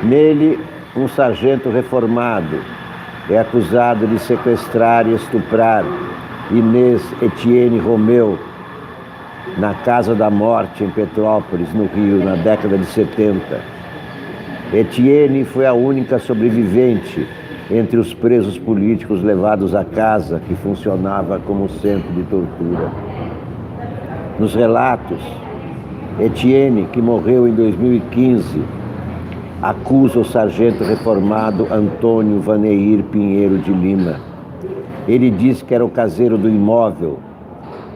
Nele, um sargento reformado é acusado de sequestrar e estuprar Inês Etienne Romeu na Casa da Morte em Petrópolis, no Rio, na década de 70. Etienne foi a única sobrevivente entre os presos políticos levados à casa que funcionava como centro de tortura. Nos relatos, Etienne, que morreu em 2015, acusa o sargento reformado Antônio Vaneir Pinheiro de Lima. Ele diz que era o caseiro do imóvel,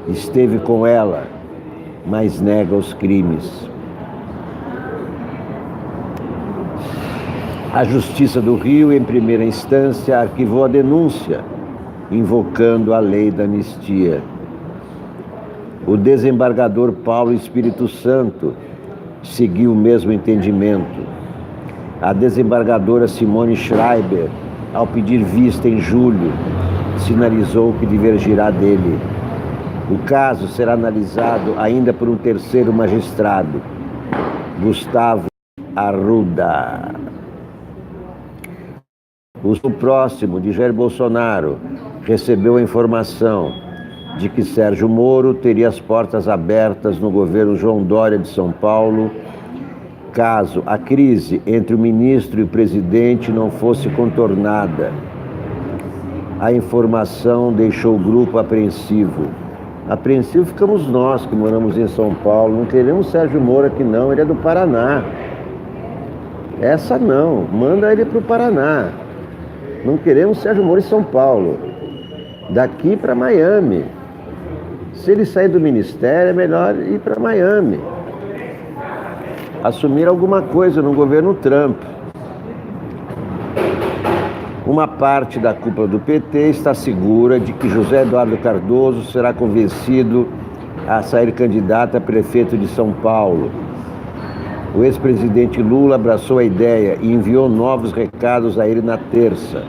esteve com ela, mas nega os crimes. A Justiça do Rio, em primeira instância, arquivou a denúncia, invocando a lei da anistia. O desembargador Paulo Espírito Santo seguiu o mesmo entendimento. A desembargadora Simone Schreiber, ao pedir vista em julho, sinalizou que divergirá dele. O caso será analisado ainda por um terceiro magistrado, Gustavo Arruda. O próximo de Jair Bolsonaro recebeu a informação de que Sérgio Moro teria as portas abertas no governo João Dória de São Paulo, caso a crise entre o ministro e o presidente não fosse contornada. A informação deixou o grupo apreensivo. Apreensivo ficamos nós que moramos em São Paulo. Não queremos Sérgio Moro aqui não, ele é do Paraná. Essa não, manda ele para o Paraná. Não queremos Sérgio Moro em São Paulo. Daqui para Miami. Se ele sair do ministério, é melhor ir para Miami. Assumir alguma coisa no governo Trump. Uma parte da cúpula do PT está segura de que José Eduardo Cardoso será convencido a sair candidato a prefeito de São Paulo. O ex-presidente Lula abraçou a ideia e enviou novos recados a ele na terça.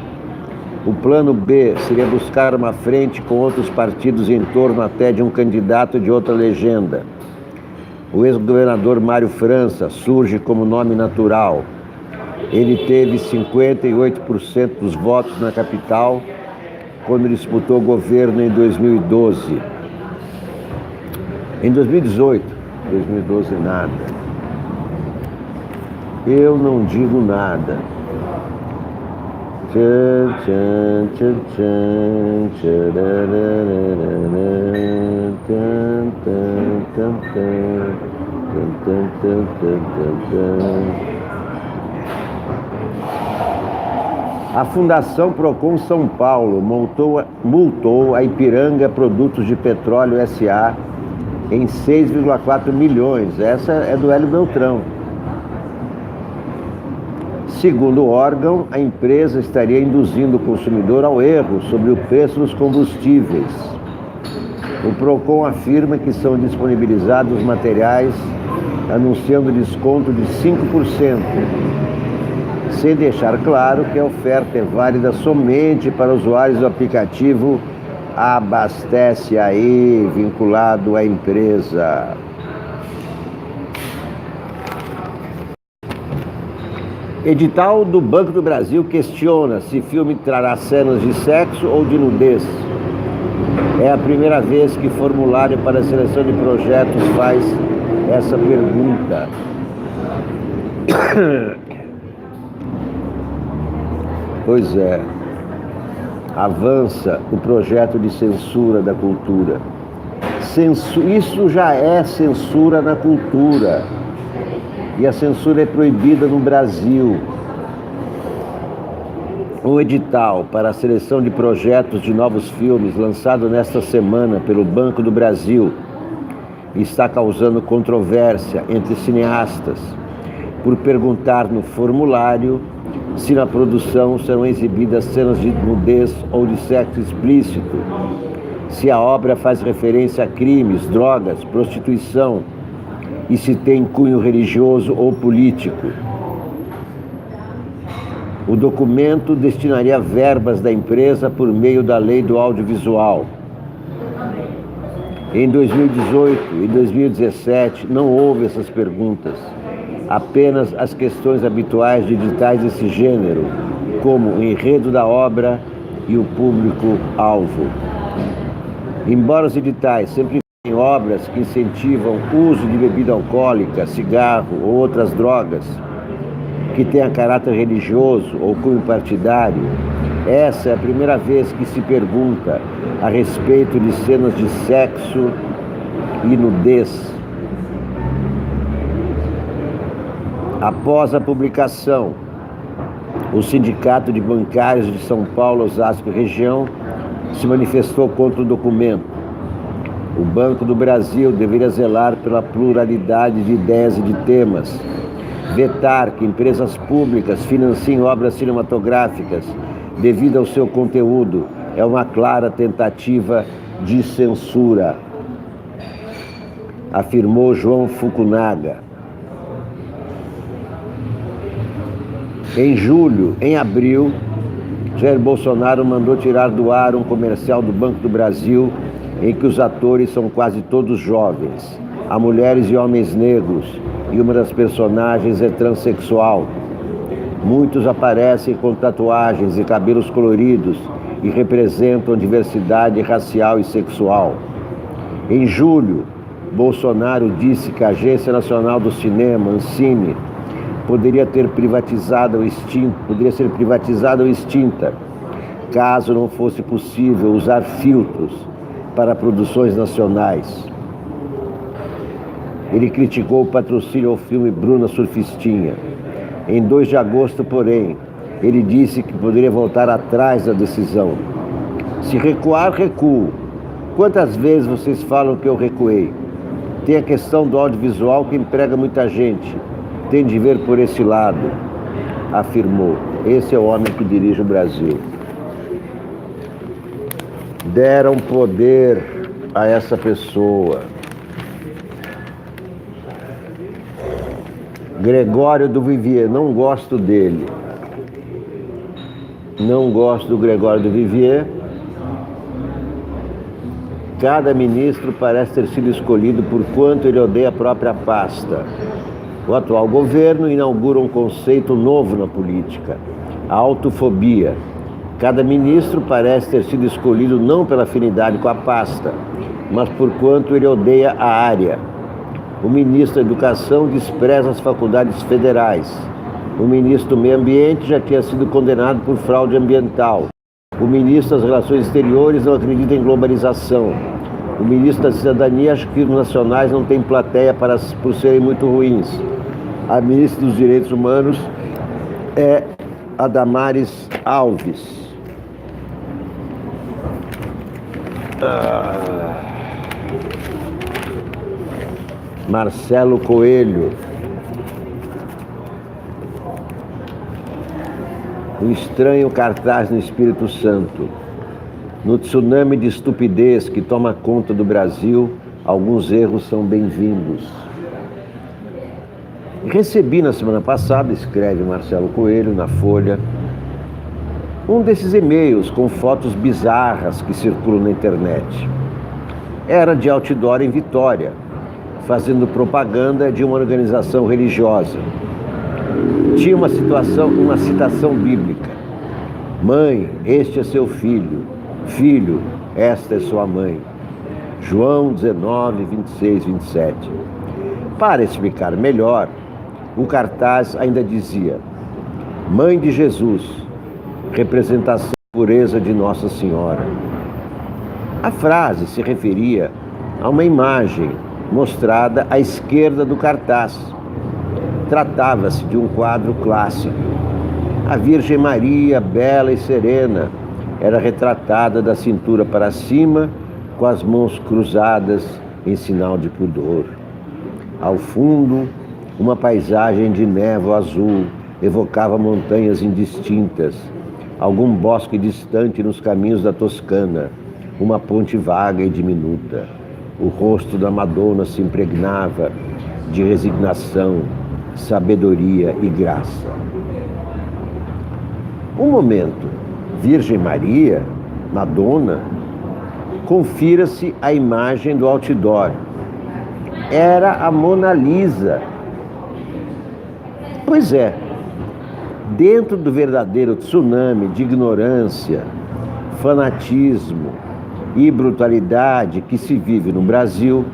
O plano B seria buscar uma frente com outros partidos em torno até de um candidato de outra legenda. O ex-governador Mário França surge como nome natural. Ele teve 58% dos votos na capital quando disputou o governo em 2012. Em 2018, 2012 nada. Eu não digo nada. A Fundação Procon São Paulo multou a Ipiranga Produtos de Petróleo S.A. em 6,4 milhões. Essa é do Hélio Beltrão. Segundo o órgão, a empresa estaria induzindo o consumidor ao erro sobre o preço dos combustíveis. O Procon afirma que são disponibilizados materiais anunciando desconto de 5%, sem deixar claro que a oferta é válida somente para usuários do aplicativo Abastece Aí, vinculado à empresa. Edital do Banco do Brasil questiona se filme trará cenas de sexo ou de nudez. É a primeira vez que formulário para a seleção de projetos faz essa pergunta. Pois é, avança o projeto de censura da cultura. Isso já é censura na cultura. E a censura é proibida no Brasil. O edital para a seleção de projetos de novos filmes, lançado nesta semana pelo Banco do Brasil, está causando controvérsia entre cineastas por perguntar no formulário se na produção serão exibidas cenas de nudez ou de sexo explícito, se a obra faz referência a crimes, drogas, prostituição e se tem cunho religioso ou político. O documento destinaria verbas da empresa por meio da Lei do Audiovisual. Em 2018 e 2017 não houve essas perguntas, apenas as questões habituais de editais desse gênero, como o enredo da obra e o público-alvo. Embora os editais sempre em obras que incentivam o uso de bebida alcoólica, cigarro ou outras drogas, que tenha caráter religioso ou cunho partidário, essa é a primeira vez que se pergunta a respeito de cenas de sexo e nudez. Após a publicação, o Sindicato de Bancários de São Paulo, Osasco e região se manifestou contra o documento. O Banco do Brasil deveria zelar pela pluralidade de ideias e de temas, Vetar que empresas públicas financiem obras cinematográficas devido ao seu conteúdo é uma clara tentativa de censura, afirmou João Fukunaga. Em abril, Jair Bolsonaro mandou tirar do ar um comercial do Banco do Brasil em que os atores são quase todos jovens. Há mulheres e homens negros e uma das personagens é transexual. Muitos aparecem com tatuagens e cabelos coloridos e representam diversidade racial e sexual. Em julho, Bolsonaro disse que a Agência Nacional do Cinema, Ancine, poderia ser privatizada ou extinta, caso não fosse possível usar filtros para produções nacionais. Ele criticou o patrocínio ao filme Bruna Surfistinha. Em 2 de agosto, porém, ele disse que poderia voltar atrás da decisão. Se recuar, recuo. Quantas vezes vocês falam que eu recuei? Tem a questão do audiovisual que emprega muita gente. Tem de ver por esse lado, afirmou. Esse é o homem que dirige o Brasil. Deram poder a essa pessoa. Gregório do Vivier, não gosto dele. Não gosto do Gregório do Vivier. Cada ministro parece ter sido escolhido por quanto ele odeia a própria pasta. O atual governo inaugura um conceito novo na política, a autofobia. Cada ministro parece ter sido escolhido não pela afinidade com a pasta, mas por quanto ele odeia a área. O ministro da Educação despreza as faculdades federais. O ministro do Meio Ambiente já tinha sido condenado por fraude ambiental. O ministro das Relações Exteriores não acredita em globalização. O ministro da Cidadania acha que os nacionais não têm plateia por serem muito ruins. A ministra dos Direitos Humanos é a Damares Alves. Marcelo Coelho. Um estranho cartaz no Espírito Santo. No tsunami de estupidez que toma conta do Brasil, alguns erros são bem-vindos. Recebi na semana passada, escreve Marcelo Coelho na Folha, um desses e-mails com fotos bizarras que circulam na internet. Era de outdoor em Vitória, fazendo propaganda de uma organização religiosa. Tinha uma citação bíblica. Mãe, este é seu filho. Filho, esta é sua mãe. João 19, 26, 27. Para explicar melhor, o cartaz ainda dizia: Mãe de Jesus, representação da pureza de Nossa Senhora. A frase se referia a uma imagem mostrada à esquerda do cartaz. Tratava-se de um quadro clássico. A Virgem Maria, bela e serena, era retratada da cintura para cima, com as mãos cruzadas em sinal de pudor. Ao fundo, uma paisagem de névoa azul evocava montanhas indistintas, algum bosque distante nos caminhos da Toscana, uma ponte vaga e diminuta. O rosto da Madonna se impregnava de resignação, sabedoria e graça. Um momento, Virgem Maria, Madonna, confira-se a imagem do outdoor. Era a Mona Lisa. Pois é, dentro do verdadeiro tsunami de ignorância, fanatismo e brutalidade que se vive no Brasil,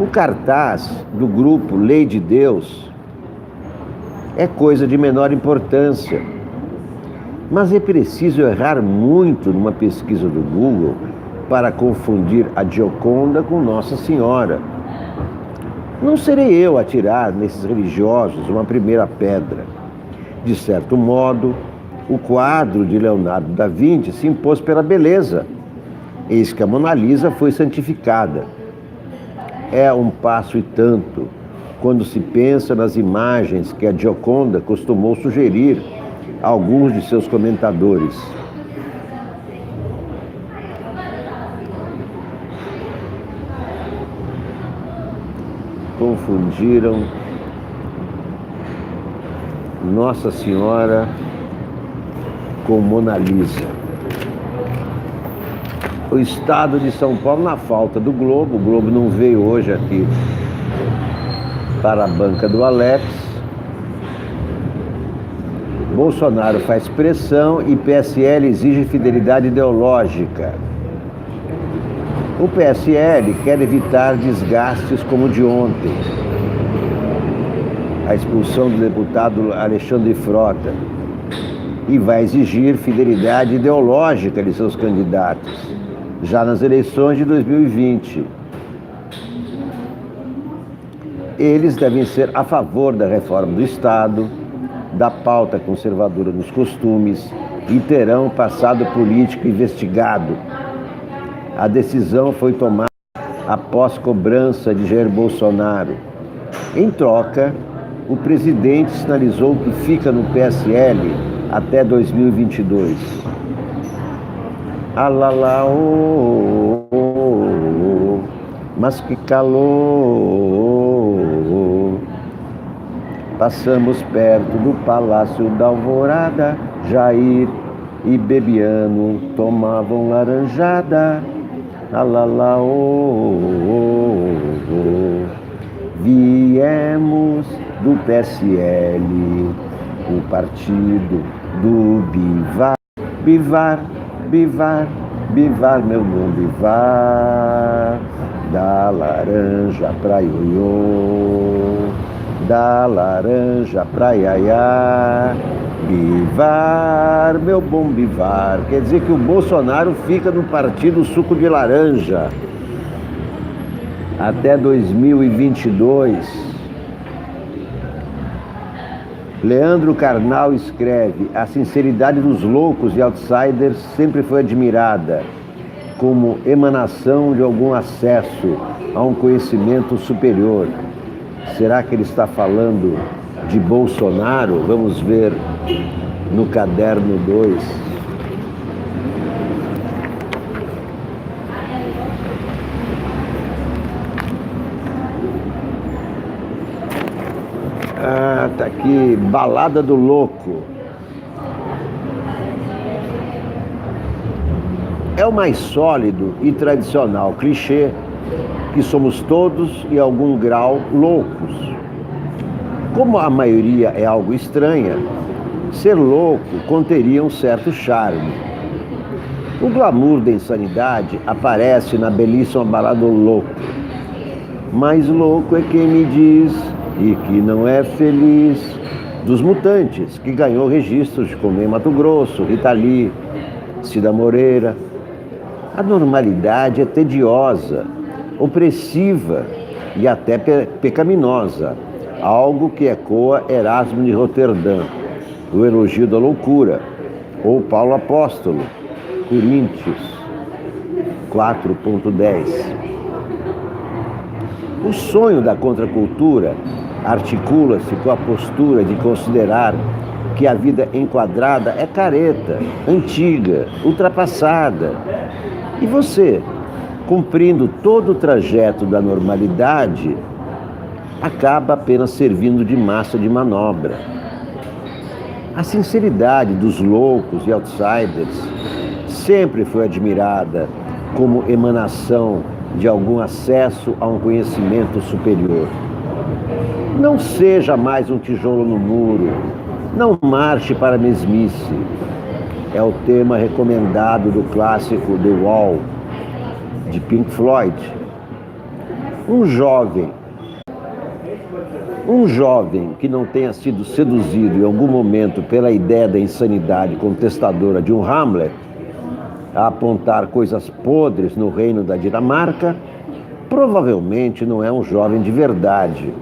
o cartaz do grupo Lei de Deus é coisa de menor importância. Mas é preciso errar muito numa pesquisa do Google para confundir a Gioconda com Nossa Senhora. Não serei eu a tirar nesses religiosos uma primeira pedra. De certo modo, o quadro de Leonardo da Vinci se impôs pela beleza. Eis que a Mona Lisa foi santificada. É um passo e tanto quando se pensa nas imagens que a Gioconda costumou sugerir a alguns de seus comentadores. Confundiram Nossa Senhora com Mona Lisa. O estado de São Paulo, na falta do Globo, o Globo não veio hoje aqui para a banca do Alex. Bolsonaro faz pressão e PSL exige fidelidade ideológica. O PSL quer evitar desgastes como o de ontem. A expulsão do deputado Alexandre Frota. E vai exigir fidelidade ideológica de seus candidatos, já nas eleições de 2020. Eles devem ser a favor da reforma do Estado, da pauta conservadora nos costumes e terão passado político investigado. A decisão foi tomada após cobrança de Jair Bolsonaro. Em troca, o presidente sinalizou que fica no PSL até 2022. Alala, oh, oh, oh, mas que calor. Passamos perto do Palácio da Alvorada, Jair e Bebiano tomavam laranjada. Alala, oh, oh, oh. Viemos do PSL, o partido do Bivar. Bivar, Bivar, Bivar, meu nome Bivar. Da laranja pra ioiô, da laranja pra iaiá. Bivar, meu bom Bivar. Quer dizer que o Bolsonaro fica no partido suco de laranja até 2022. Leandro Carnal escreve: a sinceridade dos loucos e outsiders sempre foi admirada, como emanação de algum acesso a um conhecimento superior. Será que ele está falando de Bolsonaro? Vamos ver no caderno 2. Tá aqui, Balada do Louco. É o mais sólido e tradicional clichê que somos todos, em algum grau, loucos. Como a maioria é algo estranha, ser louco conteria um certo charme. O glamour da insanidade aparece na belíssima Balada do Louco. Mais louco é quem me diz e que não é feliz, dos Mutantes, que ganhou registros de como em Mato Grosso, Rita Lee, Cida Moreira. A normalidade é tediosa, opressiva e até pecaminosa, algo que ecoa Erasmo de Roterdã, o elogio da loucura, ou Paulo Apóstolo, Coríntios 4.10. O sonho da contracultura articula-se com a postura de considerar que a vida enquadrada é careta, antiga, ultrapassada. E você, cumprindo todo o trajeto da normalidade, acaba apenas servindo de massa de manobra. A sinceridade dos loucos e outsiders sempre foi admirada como emanação de algum acesso a um conhecimento superior. Não seja mais um tijolo no muro, não marche para a mesmice. É o tema recomendado do clássico The Wall, de Pink Floyd. Um jovem que não tenha sido seduzido em algum momento pela ideia da insanidade contestadora de um Hamlet, a apontar coisas podres no reino da Dinamarca, provavelmente não é um jovem de verdade.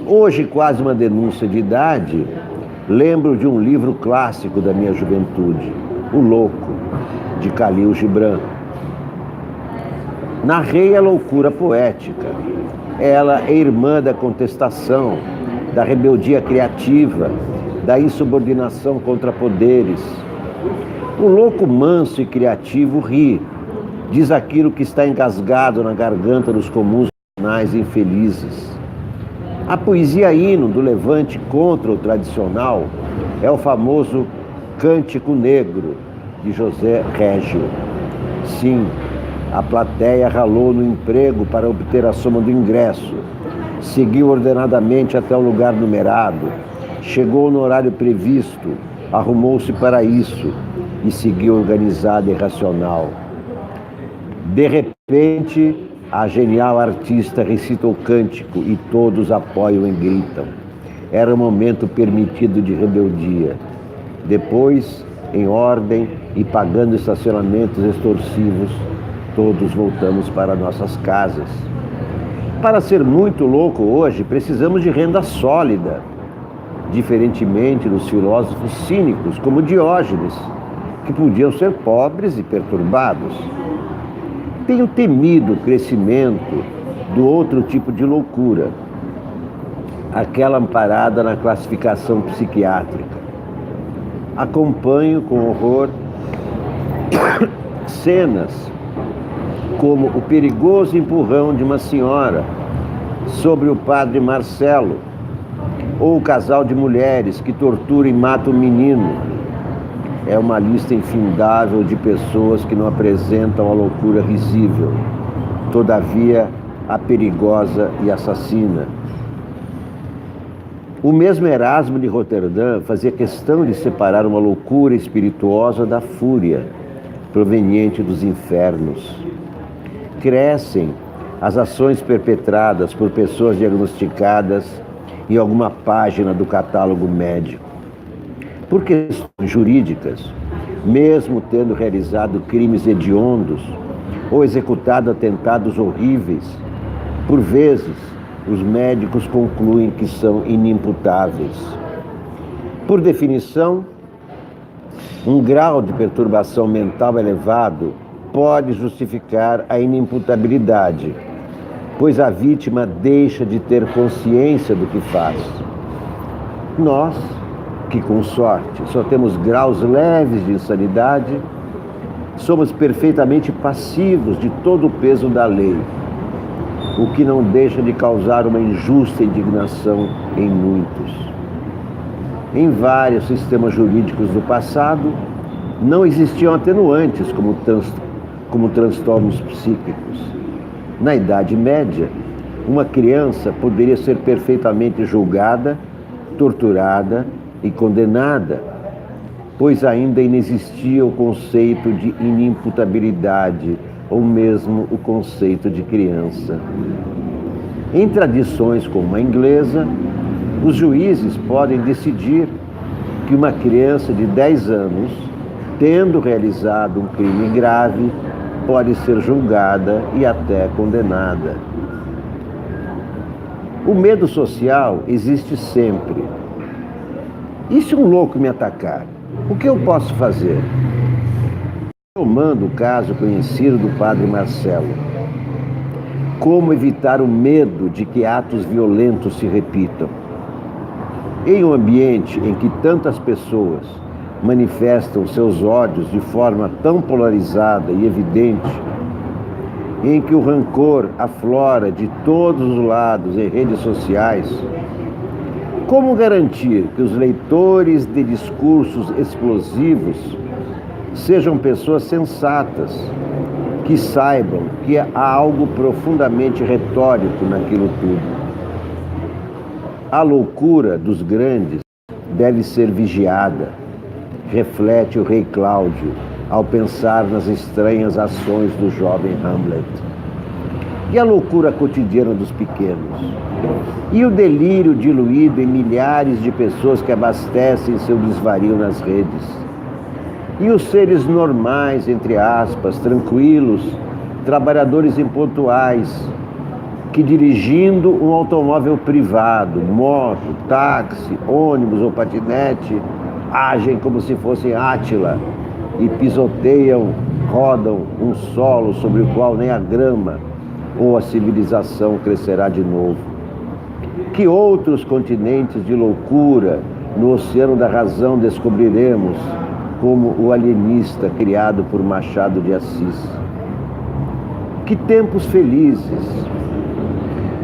Hoje, quase uma denúncia de idade, lembro de um livro clássico da minha juventude, O Louco, de Khalil Gibran. Narrei a loucura poética. Ela é irmã da contestação, da rebeldia criativa, da insubordinação contra poderes. O louco manso e criativo ri, diz aquilo que está engasgado na garganta dos comuns nacionais infelizes. A poesia hino do levante contra o tradicional é o famoso Cântico Negro, de José Régio. Sim, a plateia ralou no emprego para obter a soma do ingresso, seguiu ordenadamente até o lugar numerado, chegou no horário previsto, arrumou-se para isso e seguiu organizada e racional. De repente, a genial artista recita o cântico e todos apoiam e gritam. Era um momento permitido de rebeldia. Depois, em ordem e pagando estacionamentos extorsivos, todos voltamos para nossas casas. Para ser muito louco hoje, precisamos de renda sólida, diferentemente dos filósofos cínicos, como Diógenes, que podiam ser pobres e perturbados. Tenho temido o crescimento do outro tipo de loucura, aquela amparada na classificação psiquiátrica. Acompanho com horror cenas como o perigoso empurrão de uma senhora sobre o padre Marcelo, ou o casal de mulheres que tortura e mata um menino. É uma lista infindável de pessoas que não apresentam a loucura risível, todavia a perigosa e assassina. O mesmo Erasmo de Roterdã fazia questão de separar uma loucura espirituosa da fúria, proveniente dos infernos. Crescem as ações perpetradas por pessoas diagnosticadas em alguma página do catálogo médico. Por questões jurídicas, mesmo tendo realizado crimes hediondos ou executado atentados horríveis, por vezes os médicos concluem que são inimputáveis. Por definição, um grau de perturbação mental elevado pode justificar a inimputabilidade, pois a vítima deixa de ter consciência do que faz. Nós, que com sorte só temos graus leves de insanidade, somos perfeitamente passivos de todo o peso da lei, o que não deixa de causar uma injusta indignação em muitos. Em vários sistemas jurídicos do passado, não existiam atenuantes como transtornos psíquicos. Na Idade Média, uma criança poderia ser perfeitamente julgada, torturada e condenada, pois ainda inexistia o conceito de inimputabilidade ou mesmo o conceito de criança. Em tradições como a inglesa, os juízes podem decidir que uma criança de 10 anos, tendo realizado um crime grave, pode ser julgada e até condenada. O medo social existe sempre. E se um louco me atacar? O que eu posso fazer? Tomando o caso conhecido do padre Marcelo, como evitar o medo de que atos violentos se repitam? Em um ambiente em que tantas pessoas manifestam seus ódios de forma tão polarizada e evidente, em que o rancor aflora de todos os lados em redes sociais, como garantir que os leitores de discursos explosivos sejam pessoas sensatas, que saibam que há algo profundamente retórico naquilo tudo? A loucura dos grandes deve ser vigiada, reflete o rei Cláudio ao pensar nas estranhas ações do jovem Hamlet. E a loucura cotidiana dos pequenos? E o delírio diluído em milhares de pessoas que abastecem seu desvario nas redes? E os seres normais, entre aspas, tranquilos, trabalhadores impontuais, que dirigindo um automóvel privado, moto, táxi, ônibus ou patinete, agem como se fossem Átila e pisoteiam, rodam um solo sobre o qual nem a grama, ou a civilização crescerá de novo? Que outros continentes de loucura no oceano da razão descobriremos, como o alienista criado por Machado de Assis? Que tempos felizes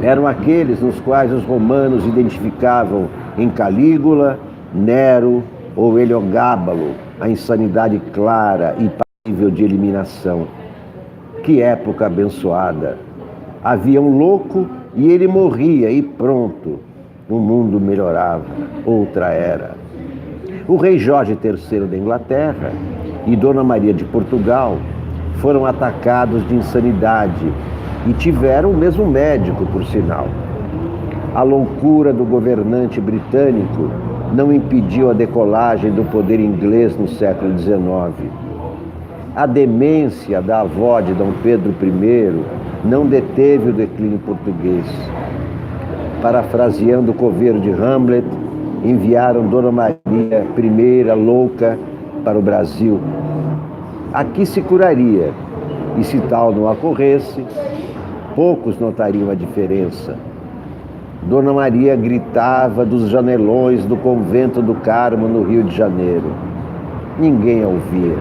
eram aqueles nos quais os romanos identificavam em Calígula, Nero ou Heliogábalo a insanidade clara e passível de eliminação. Que época abençoada! Havia um louco e ele morria e pronto, o mundo melhorava, outra era. O rei Jorge III da Inglaterra e Dona Maria de Portugal foram atacados de insanidade e tiveram o mesmo médico, por sinal. A loucura do governante britânico não impediu a decolagem do poder inglês no século XIX. A demência da avó de Dom Pedro I não deteve o declínio português. Parafraseando o coveiro de Hamlet, enviaram Dona Maria I louca para o Brasil. Aqui se curaria, e se tal não ocorresse, poucos notariam a diferença. Dona Maria gritava dos janelões do convento do Carmo, no Rio de Janeiro. Ninguém a ouvia.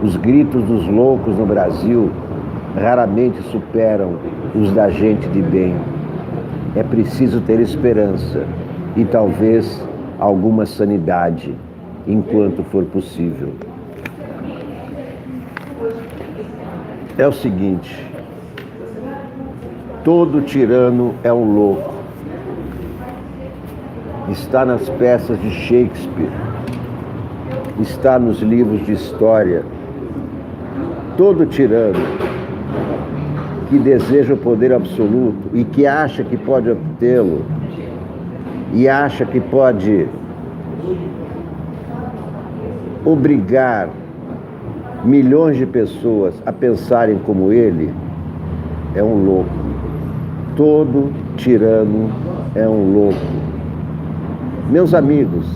Os gritos dos loucos no Brasil raramente superam os da gente de bem. É preciso ter esperança e talvez alguma sanidade, enquanto for possível. É o seguinte: todo tirano é um louco. Está nas peças de Shakespeare, está nos livros de história. Todo tirano que deseja o poder absoluto e que acha que pode obtê-lo e acha que pode obrigar milhões de pessoas a pensarem como ele, é um louco. Todo tirano é um louco. Meus amigos,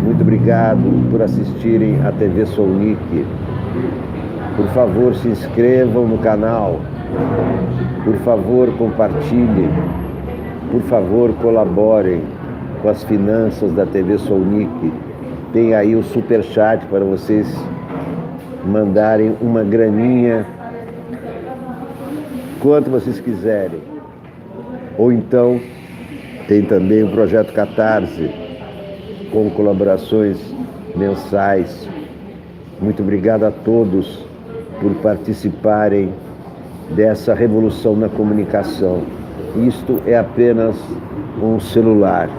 muito obrigado por assistirem à TV Sounic. Por favor, se inscrevam no canal. Por favor, compartilhem. Por favor, colaborem com as finanças da TV Sounic. Tem aí o superchat para vocês mandarem uma graninha, quanto vocês quiserem. Ou então, tem também o projeto Catarse, com colaborações mensais. Muito obrigado a todos por participarem dessa revolução na comunicação. Isto é apenas um celular.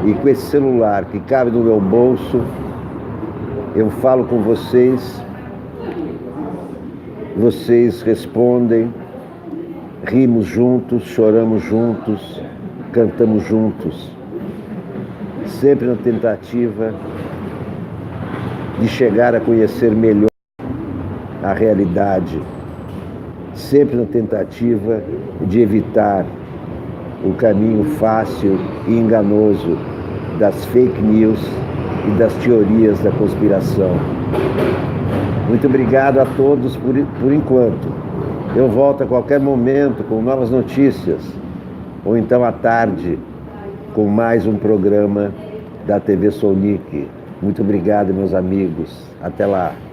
E com esse celular que cabe no meu bolso, eu falo com vocês, vocês respondem, rimos juntos, choramos juntos, cantamos juntos, sempre na tentativa de chegar a conhecer melhor a realidade, sempre na tentativa de evitar o caminho fácil e enganoso das fake news e das teorias da conspiração. Muito obrigado a todos por enquanto. Eu volto a qualquer momento com novas notícias, ou então à tarde com mais um programa da TV Sounic. Muito obrigado, meus amigos. Até lá.